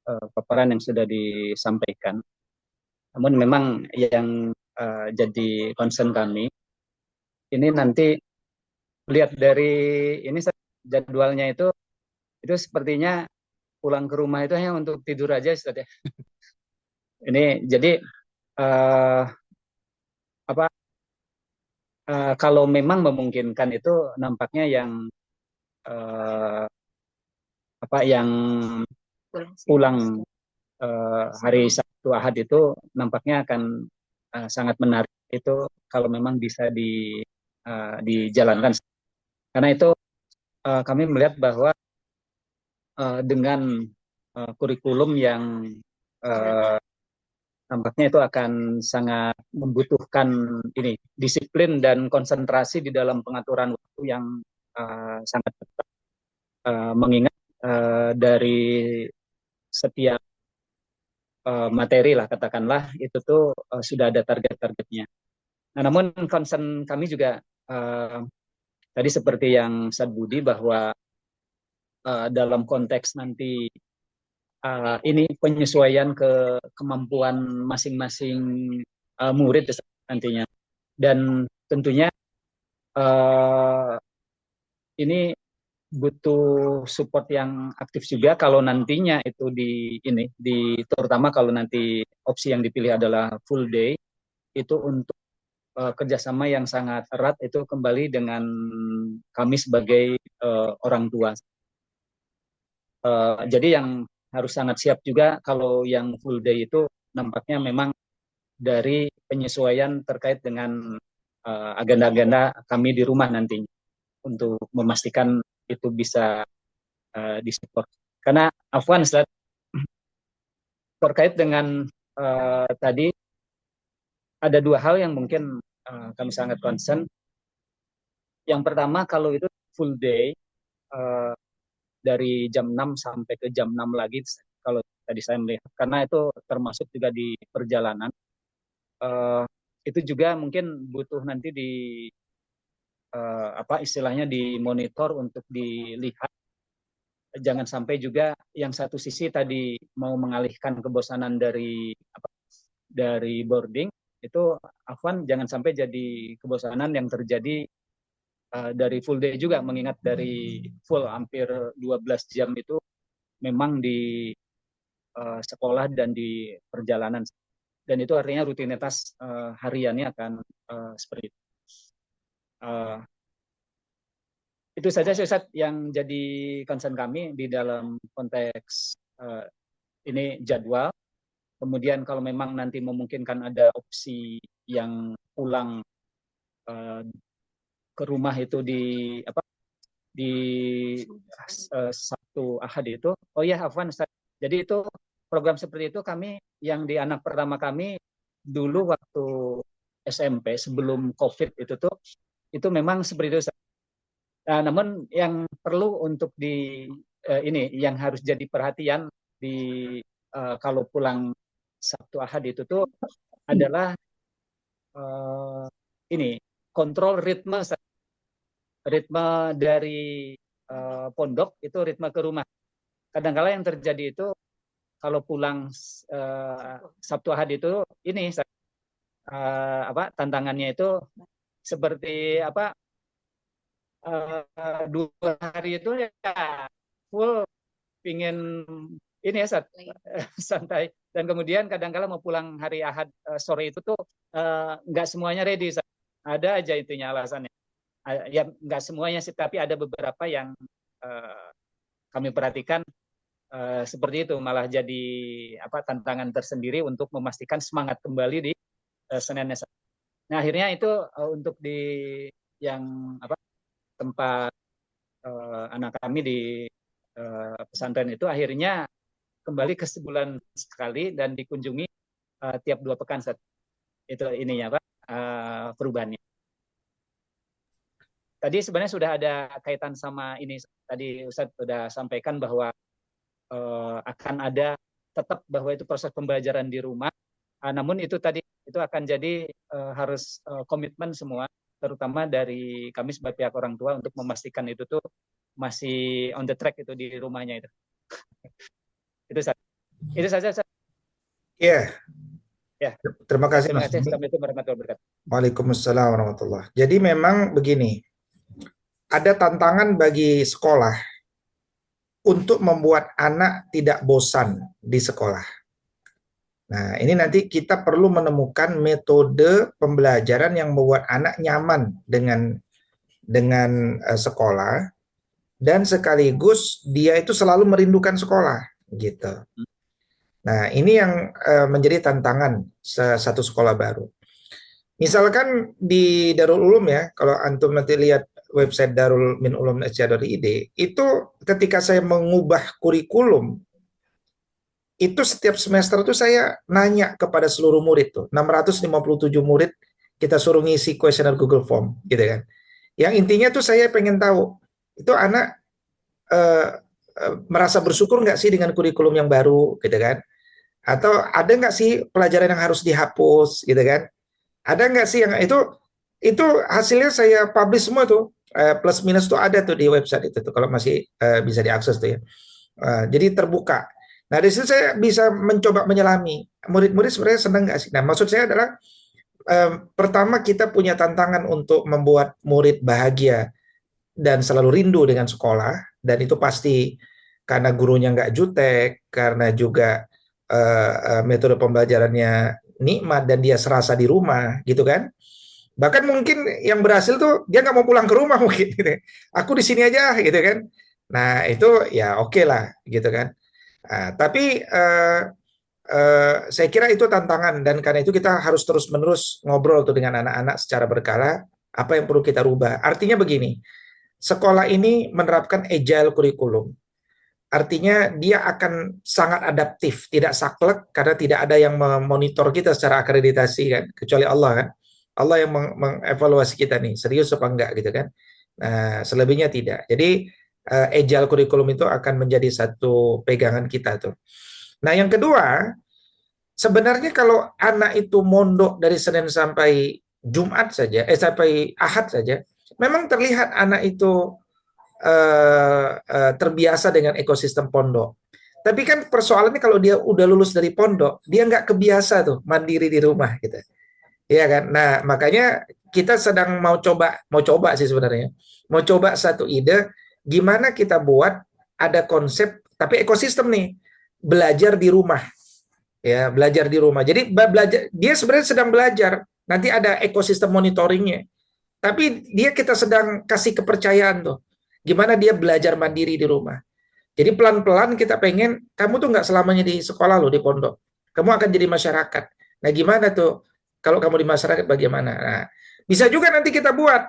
paparan yang sudah disampaikan. Namun memang yang jadi concern kami ini nanti lihat dari ini jadwalnya itu sepertinya pulang ke rumah itu hanya untuk tidur aja, Ustaz ya. Ini jadi apa kalau memang memungkinkan itu nampaknya yang yang pulang hari Sabtu Ahad itu nampaknya akan sangat menarik itu kalau memang bisa dijalankan. Karena itu kami melihat bahwa dengan kurikulum yang nampaknya itu akan sangat membutuhkan ini disiplin dan konsentrasi di dalam pengaturan waktu yang sangat ketat. Mengingat dari setiap materi lah katakanlah itu tuh sudah ada target-targetnya. Nah, namun concern kami juga tadi seperti yang Ustaz Budi bahwa dalam konteks nanti ini penyesuaian ke kemampuan masing-masing murid nantinya, dan tentunya ini butuh support yang aktif juga kalau nantinya itu terutama kalau nanti opsi yang dipilih adalah full day itu untuk kerjasama yang sangat erat itu kembali dengan kami sebagai orang tua. Jadi yang harus sangat siap juga kalau yang full day itu nampaknya memang dari penyesuaian terkait dengan agenda-agenda kami di rumah nantinya untuk memastikan itu bisa disupport. Karena Afwan Ustaz, terkait dengan tadi ada dua hal yang mungkin kami sangat concern. Yang pertama kalau itu full day dari jam 6 sampai ke jam 6 lagi kalau tadi saya melihat, karena itu termasuk juga di perjalanan. Itu juga mungkin butuh nanti istilahnya dimonitor untuk dilihat. Jangan sampai juga yang satu sisi tadi mau mengalihkan kebosanan dari boarding itu, Afwan, jangan sampai jadi kebosanan yang terjadi dari full day juga, mengingat dari full hampir 12 jam itu memang di sekolah dan di perjalanan, dan itu artinya rutinitas hariannya akan seperti itu. Itu saja Ustaz yang jadi concern kami di dalam konteks ini jadwal. Kemudian kalau memang nanti memungkinkan ada opsi yang pulang ke rumah itu di Sabtu Ahad itu. Oh ya, Afwan Ustaz. Jadi itu program seperti itu kami yang di anak pertama kami dulu waktu SMP sebelum COVID itu memang seperti itu Ustaz. Nah, namun yang perlu untuk ini yang harus jadi perhatian kalau pulang Sabtu Ahad itu tuh adalah ini kontrol ritme dari pondok itu ritme ke rumah. Kadang-kala yang terjadi itu kalau pulang Sabtu Ahad itu ini tantangannya itu seperti 2 hari itu ya full pingin ini ya santai, dan kemudian kadang-kala mau pulang hari Ahad sore itu tuh nggak semuanya ready. Ada aja itunya alasannya. Ya nggak semuanya sih, tapi ada beberapa yang kami perhatikan seperti itu, malah jadi tantangan tersendiri untuk memastikan semangat kembali di Seninnya. Nah akhirnya itu untuk di yang tempat anak kami di pesantren itu akhirnya kembali ke sebulan sekali dan dikunjungi tiap 2 pekan. Itu ininya perubahannya. Tadi sebenarnya sudah ada kaitan sama ini. Tadi Ustadz sudah sampaikan bahwa akan ada tetap bahwa itu proses pembelajaran di rumah. Namun itu tadi itu akan jadi harus komitmen semua terutama dari kami sebagai pihak orang tua untuk memastikan itu tuh masih on the track itu di rumahnya itu. Itu saja. Iya, Ya, terima kasih terima Mas kasih. Budi. Assalamualaikum warahmatullahi wabarakatuh. Waalaikumsalam warahmatullahi. Jadi memang begini, ada tantangan bagi sekolah untuk membuat anak tidak bosan di sekolah. Nah, ini nanti kita perlu menemukan metode pembelajaran yang membuat anak nyaman dengan sekolah dan sekaligus dia itu selalu merindukan sekolah gitu. Nah, ini yang menjadi tantangan satu sekolah baru. Misalkan di Darul Ulum ya, kalau antum nanti lihat website darulminulum.ac.id, itu ketika saya mengubah kurikulum, itu setiap semester itu saya nanya kepada seluruh murid tuh, 657 murid kita suruh ngisi kuesioner Google Form gitu kan. Yang intinya tuh saya pengen tahu, itu anak merasa bersyukur nggak sih dengan kurikulum yang baru gitu kan? Atau ada nggak sih pelajaran yang harus dihapus gitu kan? Ada nggak sih yang itu hasilnya saya publish semua tuh, plus minus tuh ada tuh di website itu tuh kalau masih bisa diakses tuh ya. Jadi terbuka. Nah di situ saya bisa mencoba menyelami murid-murid sebenarnya senang nggak sih? Nah maksud saya adalah pertama kita punya tantangan untuk membuat murid bahagia dan selalu rindu dengan sekolah, dan itu pasti karena gurunya nggak jutek, karena juga metode pembelajarannya nikmat dan dia serasa di rumah gitu kan. Bahkan mungkin yang berhasil tuh dia nggak mau pulang ke rumah mungkin gitu. Aku di sini aja gitu kan. Nah itu ya oke lah gitu kan. Tapi saya kira itu tantangan, dan karena itu kita harus terus-menerus ngobrol tuh dengan anak-anak secara berkala apa yang perlu kita rubah. Artinya begini, sekolah ini menerapkan agile kurikulum. Artinya dia akan sangat adaptif, tidak saklek karena tidak ada yang memonitor kita secara akreditasi kan, kecuali Allah kan. Allah yang mengevaluasi kita nih, serius apa enggak gitu kan. Nah, selebihnya tidak. Jadi agile kurikulum itu akan menjadi satu pegangan kita tuh. Nah, yang kedua, sebenarnya kalau anak itu mondok dari Senin sampai Jumat saja, sampai Ahad saja, memang terlihat anak itu terbiasa dengan ekosistem pondok. Tapi kan persoalannya kalau dia udah lulus dari pondok, dia nggak kebiasa tuh mandiri di rumah gitu. Iya kan? Nah, makanya kita sedang mau coba sih sebenarnya. Mau coba satu ide, gimana kita buat ada konsep, tapi ekosistem nih, belajar di rumah. Ya, belajar di rumah. Jadi belajar, dia sebenarnya sedang belajar. Nanti ada ekosistem monitoringnya. Tapi kita sedang kasih kepercayaan tuh. Gimana dia belajar mandiri di rumah. Jadi pelan-pelan kita pengen, kamu tuh nggak selamanya di sekolah loh, di pondok. Kamu akan jadi masyarakat. Nah gimana tuh, kalau kamu di masyarakat bagaimana? Nah, bisa juga nanti kita buat,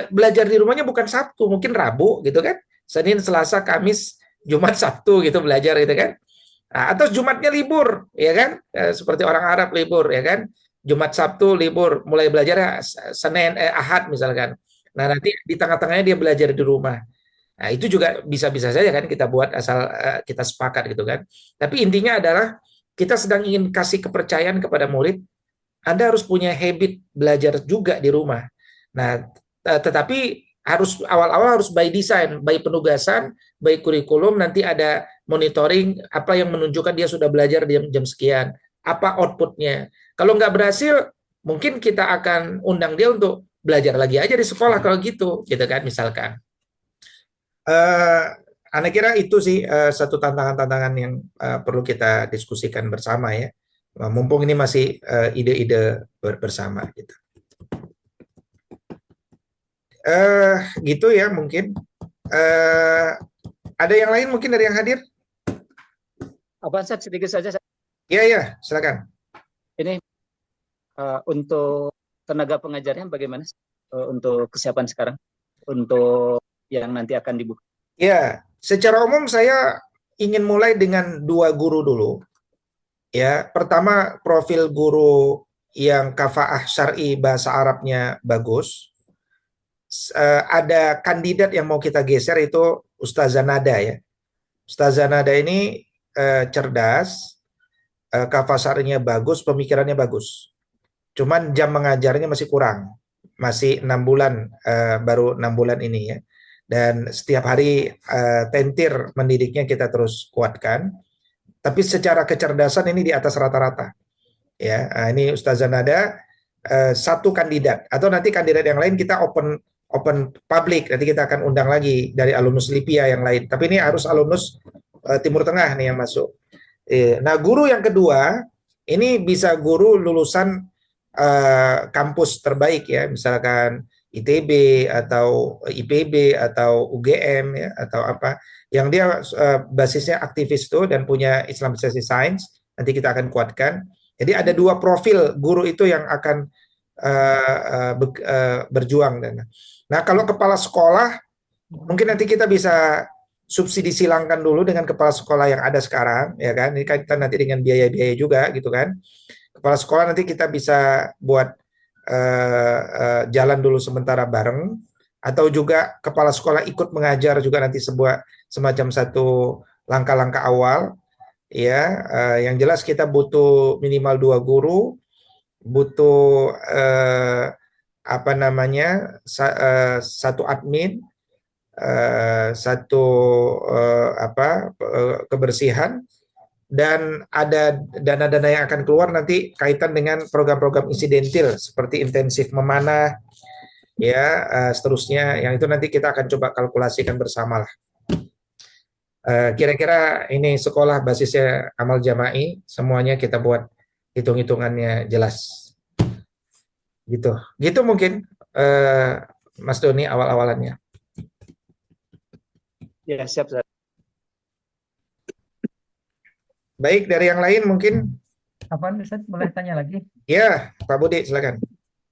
belajar di rumahnya bukan Sabtu, mungkin Rabu gitu kan. Senin, Selasa, Kamis, Jumat, Sabtu gitu belajar gitu kan. Nah, atau Jumatnya libur, ya kan? Seperti orang Arab libur, ya kan? Jumat, Sabtu libur, mulai belajar Senin, Ahad misalkan. Nah, nanti di tengah-tengahnya dia belajar di rumah. Nah, itu juga bisa-bisa saja kan kita buat asal kita sepakat gitu kan. Tapi intinya adalah kita sedang ingin kasih kepercayaan kepada murid, Anda harus punya habit belajar juga di rumah. Nah, tetapi harus awal-awal harus by design, by penugasan, by kurikulum, nanti ada monitoring apa yang menunjukkan dia sudah belajar di jam sekian, apa outputnya. Kalau nggak berhasil, mungkin kita akan undang dia untuk belajar lagi aja di sekolah kalau gitu kan misalkan. Ana kira itu sih satu tantangan-tantangan yang perlu kita diskusikan bersama ya. Mumpung ini masih ide-ide bersama gitu. Gitu ya mungkin. Ada yang lain mungkin dari yang hadir? Apa sedikit saja. Iya, silakan. Ini untuk tenaga pengajarnya bagaimana untuk kesiapan sekarang untuk yang nanti akan dibuka? Ya, secara umum saya ingin mulai dengan 2 guru dulu. Ya, pertama profil guru yang kafaah syar'i bahasa Arabnya bagus. Ada kandidat yang mau kita geser itu Ustazah Nada ya. Ustazah Nada ini cerdas, kafaah syar'inya bagus, pemikirannya bagus. Cuman jam mengajarnya masih kurang masih 6 bulan, baru 6 bulan ini ya. Dan setiap hari tentir mendidiknya kita terus kuatkan. Tapi secara kecerdasan ini di atas rata-rata. Ya, ini Ustazah Nada satu kandidat, atau nanti kandidat yang lain kita open public. Nanti kita akan undang lagi dari alumnus Lipia yang lain. Tapi ini harus alumnus Timur Tengah nih yang masuk. Nah, guru yang kedua ini bisa guru lulusan kampus terbaik ya, misalkan ITB atau IPB atau UGM ya, atau apa yang dia basisnya aktivis tuh dan punya Islamisasi Science. Nanti kita akan kuatkan. Jadi ada 2 profil guru itu yang akan berjuang. Nah, kalau kepala sekolah mungkin nanti kita bisa subsidi silangkan dulu dengan kepala sekolah yang ada sekarang, ya kan? Ini kan kita nanti dengan biaya-biaya juga, gitu kan? Kepala sekolah nanti kita bisa buat jalan dulu sementara bareng, atau juga kepala sekolah ikut mengajar juga nanti semacam satu langkah-langkah awal, ya. Yang jelas kita butuh minimal 2 guru, butuh apa namanya satu admin, satu kebersihan, dan ada dana-dana yang akan keluar nanti kaitan dengan program-program insidentil seperti intensif memanah ya, seterusnya yang itu nanti kita akan coba kalkulasikan bersama lah. Kira-kira ini sekolah basisnya amal jama'i, semuanya kita buat hitung-hitungannya jelas. Gitu mungkin Mas Doni awal-awalannya. Ya, siap. Baik, dari yang lain mungkin. Apa Ustaz, boleh tanya lagi? Ya, Pak Budi silakan.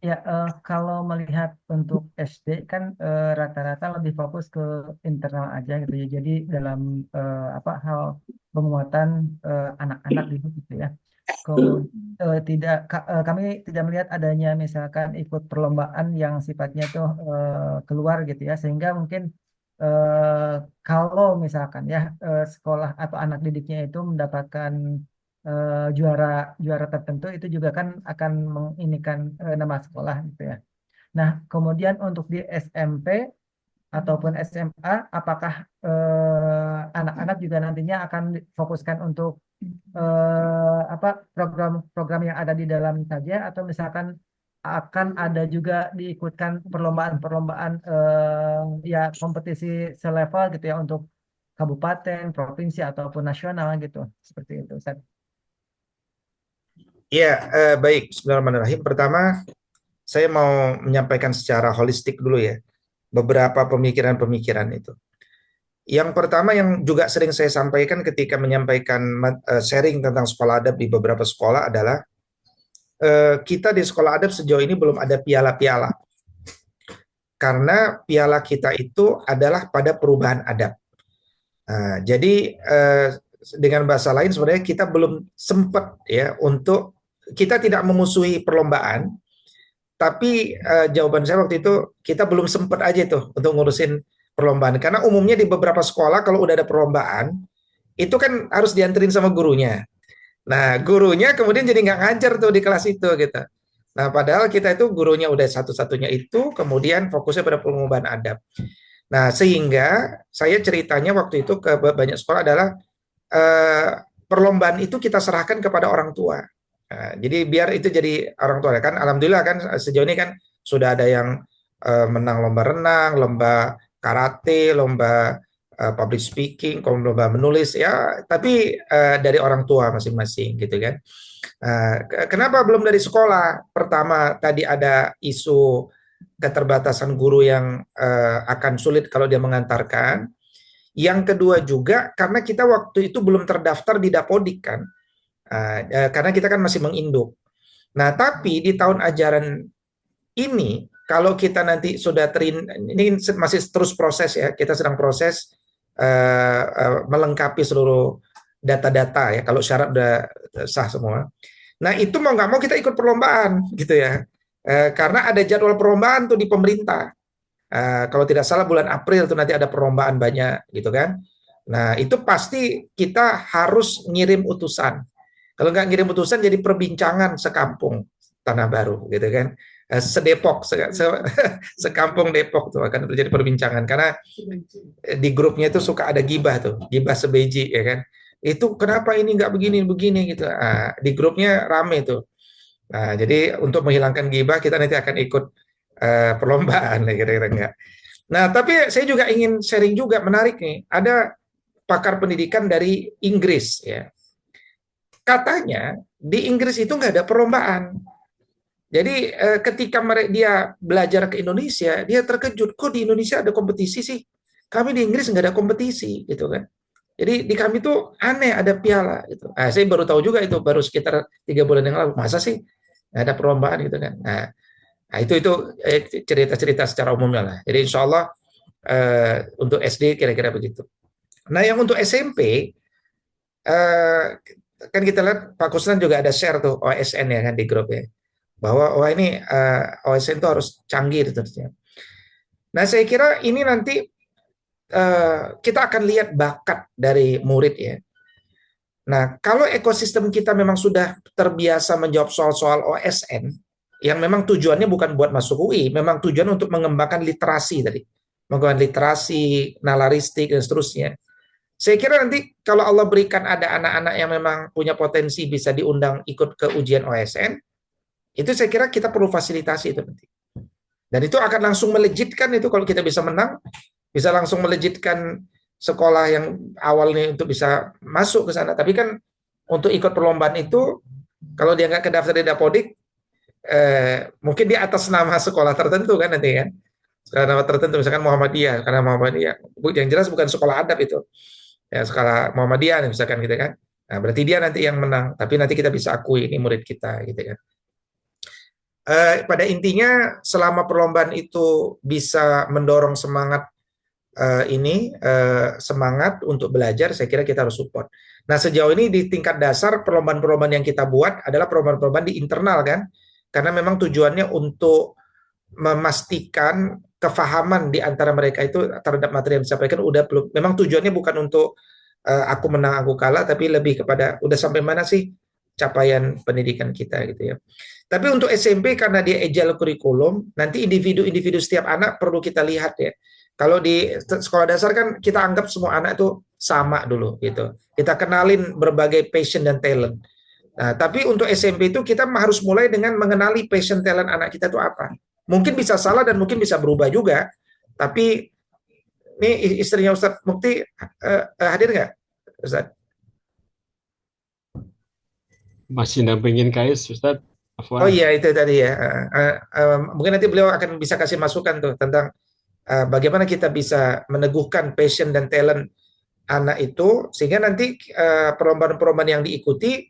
Ya, kalau melihat untuk SD kan rata-rata lebih fokus ke internal aja gitu ya. Jadi dalam hal penguatan anak-anak gitu ya. Kami tidak melihat adanya misalkan ikut perlombaan yang sifatnya itu keluar gitu ya, sehingga mungkin kalau misalkan ya sekolah atau anak didiknya itu mendapatkan juara tertentu, itu juga kan akan menginikan nama sekolah gitu ya. Nah, kemudian untuk di SMP ataupun SMA, apakah anak-anak juga nantinya akan difokuskan untuk program-program yang ada di dalam saja, atau misalkan akan ada juga diikutkan perlombaan-perlombaan ya kompetisi selevel gitu ya untuk kabupaten, provinsi ataupun nasional gitu, seperti itu Ustaz. Ya, baik. Bismillahirrahmanirrahim. Pertama, saya mau menyampaikan secara holistik dulu ya, beberapa pemikiran-pemikiran itu. Yang pertama yang juga sering saya sampaikan ketika menyampaikan sharing tentang sekolah adab di beberapa sekolah adalah kita di sekolah adab sejauh ini belum ada piala-piala. Karena piala kita itu adalah pada perubahan adab. Jadi dengan bahasa lain sebenarnya kita belum sempat ya untuk, kita tidak memusuhi perlombaan, tapi jawaban saya waktu itu kita belum sempat aja tuh untuk ngurusin perlombaan. Karena umumnya di beberapa sekolah kalau udah ada perlombaan, itu kan harus dianterin sama gurunya. Nah, gurunya kemudian jadi nggak ngajar tuh di kelas itu gitu. Nah, padahal kita itu gurunya udah satu-satunya itu, kemudian fokusnya pada pengembangan adab. Nah, sehingga saya ceritanya waktu itu ke banyak sekolah adalah perlombaan itu kita serahkan kepada orang tua. Nah, jadi biar itu jadi orang tua kan. Alhamdulillah kan sejauh ini kan sudah ada yang menang lomba renang, lomba karate, lomba public speaking, lomba menulis ya. Tapi dari orang tua masing-masing gitu kan. Kenapa belum dari sekolah? Pertama tadi ada isu keterbatasan guru yang akan sulit kalau dia mengantarkan. Yang kedua juga karena kita waktu itu belum terdaftar di Dapodik kan, karena kita kan masih menginduk. Nah tapi di tahun ajaran ini kalau kita nanti sudah ini masih terus proses ya, kita sedang proses melengkapi seluruh data-data ya, kalau syarat udah sah semua. Nah itu mau nggak mau kita ikut perlombaan gitu ya, karena ada jadwal perlombaan tuh di pemerintah. Kalau tidak salah bulan April tuh nanti ada perlombaan banyak gitu kan. Nah itu pasti kita harus ngirim utusan. Kalau nggak ngirim utusan jadi perbincangan sekampung Tanah Baru gitu kan. Sedepok, sekampung Depok tuh akan terjadi perbincangan karena di grupnya itu suka ada gibah tuh, gibah sebeji ya kan. Itu kenapa ini nggak begini gitu. Di grupnya rame tuh. Nah, jadi untuk menghilangkan gibah kita nanti akan ikut perlombaan kira-kira enggak. Nah, tapi saya juga ingin sharing juga menarik nih. Ada pakar pendidikan dari Inggris ya. Katanya di Inggris itu nggak ada perlombaan. Jadi ketika dia belajar ke Indonesia, dia terkejut, kok di Indonesia ada kompetisi sih? Kami di Inggris nggak ada kompetisi, gitu kan? Jadi di kami tuh aneh ada piala, gitu. Nah, saya baru tahu juga itu baru sekitar 3 bulan yang lalu. Masa sih nggak ada perlombaan gitu kan? Nah itu cerita-cerita secara umumnya lah. Jadi insya Allah untuk SD kira-kira begitu. Nah yang untuk SMP kan kita lihat Pak Kusnan juga ada share tuh OSN ya kan di grup ya, bahwa ini OSN itu harus canggih tentunya. Nah saya kira ini nanti kita akan lihat bakat dari murid ya. Nah kalau ekosistem kita memang sudah terbiasa menjawab soal-soal OSN yang memang tujuannya bukan buat masuk UI, memang tujuan untuk mengembangkan literasi tadi, mengembangkan literasi, nalaristik dan seterusnya. Saya kira nanti kalau Allah berikan ada anak-anak yang memang punya potensi bisa diundang ikut ke ujian OSN, itu saya kira kita perlu fasilitasi itu nanti. Dan itu akan langsung melejitkan itu kalau kita bisa menang, bisa langsung melejitkan sekolah yang awalnya untuk bisa masuk ke sana. Tapi kan untuk ikut perlombaan itu, kalau dia nggak kedaftar di Dapodik, mungkin di atas nama sekolah tertentu kan nanti kan. Sekolah nama tertentu, misalkan Muhammadiyah, karena Muhammadiyah. Yang jelas bukan sekolah adab itu. Ya, sekolah Muhammadiyah misalkan gitu kan. Nah, berarti dia nanti yang menang, tapi nanti kita bisa akui ini murid kita gitu kan. Pada intinya selama perlombaan itu bisa mendorong semangat semangat untuk belajar, saya kira kita harus support. Nah sejauh ini di tingkat dasar perlombaan-perlombaan yang kita buat adalah perlombaan-perlombaan di internal kan, karena memang tujuannya untuk memastikan kefahaman di antara mereka itu terhadap materi yang disampaikan udah belum. Memang tujuannya bukan untuk aku menang aku kalah, tapi lebih kepada udah sampai mana sih capaian pendidikan kita gitu ya. Tapi untuk SMP karena dia agile kurikulum, nanti individu-individu setiap anak perlu kita lihat ya. Kalau di sekolah dasar kan kita anggap semua anak itu sama dulu gitu. Kita kenalin berbagai passion dan talent. Nah, tapi untuk SMP itu kita harus mulai dengan mengenali passion talent anak kita itu apa. Mungkin bisa salah dan mungkin bisa berubah juga. Tapi ini istrinya Ustadz Mukti hadir nggak, Ustadz? Masih nampingin Kais, Ustadz. Oh iya itu tadi ya. Mungkin nanti beliau akan bisa kasih masukan tuh tentang bagaimana kita bisa meneguhkan passion dan talent anak itu sehingga nanti perlombaan-perlombaan yang diikuti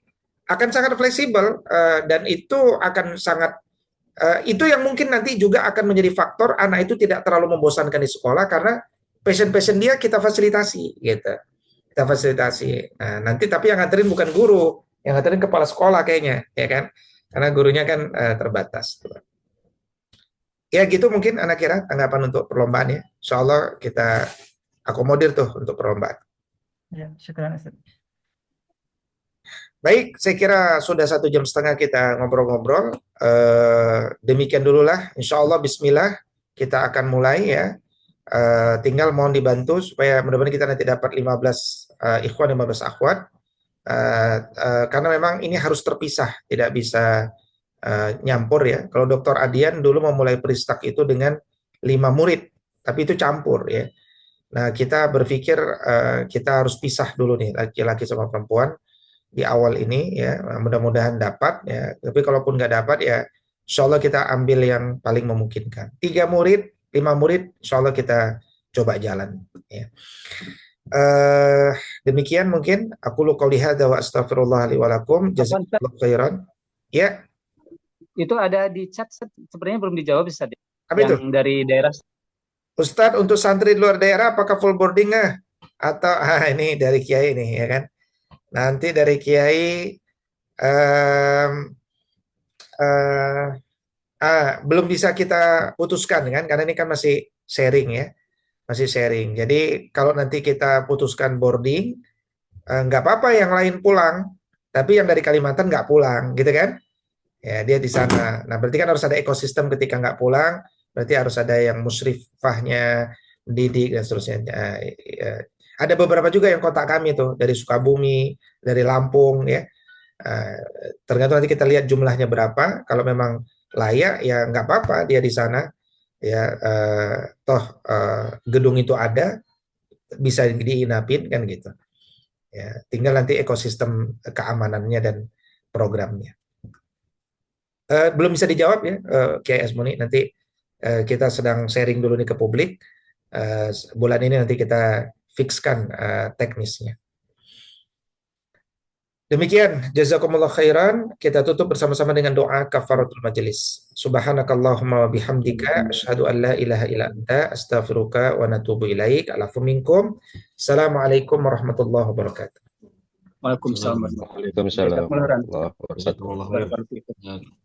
akan sangat fleksibel dan itu akan sangat itu yang mungkin nanti juga akan menjadi faktor anak itu tidak terlalu membosankan di sekolah karena passion dia kita fasilitasi gitu. Kita fasilitasi. Nah, nanti tapi yang nganterin bukan guru, yang nganterin kepala sekolah kayaknya, ya kan? Karena gurunya kan terbatas. Ya gitu mungkin anak kira tanggapan untuk perlombaan ya. Insya Allah kita akomodir tuh untuk perlombaan. Ya, syukuran Ustaz. Baik, saya kira sudah 1,5 jam kita ngobrol-ngobrol. Demikian dululah. Insya Allah Bismillah kita akan mulai ya. Tinggal mohon dibantu supaya mudah-mudahan kita nanti dapat 15 ikhwan, 15 akhwat. Karena memang ini harus terpisah, tidak bisa nyampur ya. Kalau Dr. Adian dulu memulai Pristak itu dengan 5 murid, tapi itu campur ya. Nah kita berpikir kita harus pisah dulu nih laki-laki sama perempuan di awal ini ya. Mudah-mudahan dapat ya. Tapi kalaupun nggak dapat ya, insya Allah kita ambil yang paling memungkinkan. 3 murid, 5 murid, insya Allah kita coba jalan ya. Demikian mungkin aku lu qouli hadza wa astaghfirullah li wa lakum jazakallahu khairan. Ya. Itu ada di chat sebenarnya belum dijawab Ustaz. Apa itu? Yang dari daerah. Ustadz untuk santri di luar daerah apakah full boarding atau ini dari Kiai nih ya kan? Nanti dari Kiai belum bisa kita putuskan kan karena ini kan masih sharing ya. Masih sharing. Jadi kalau nanti kita putuskan boarding nggak apa-apa yang lain pulang, tapi yang dari Kalimantan nggak pulang gitu kan? Ya, dia di sana. Nah, berarti kan harus ada ekosistem ketika nggak pulang, berarti harus ada yang musyrifahnya, mendidik dan seterusnya. Ada beberapa juga yang kontak kami tuh dari Sukabumi, dari Lampung ya. Eh, Tergantung nanti kita lihat jumlahnya berapa. Kalau memang layak ya nggak apa-apa dia di sana. Ya, toh gedung itu ada, bisa diinapin kan gitu. Ya, tinggal nanti ekosistem keamanannya dan programnya. Belum bisa dijawab ya, Kiai Asmuni. Nanti kita sedang sharing dulu nih ke publik. Bulan ini nanti kita fixkan teknisnya. Demikian, jazakumullah khairan. Kita tutup bersama-sama dengan doa kafaratul majelis. Subhanakallahumma wa bihamdika asyhadu an la ilaha illa anta astaghfiruka wa natubu ilaik. Alafu minkum. Assalamualaikum warahmatullahi wabarakatuh. Waalaikumsalam warahmatullahi Waalaikumsalam wabarakatuh. warahmatullahi wabarakatuh. Barakallahu fiikum.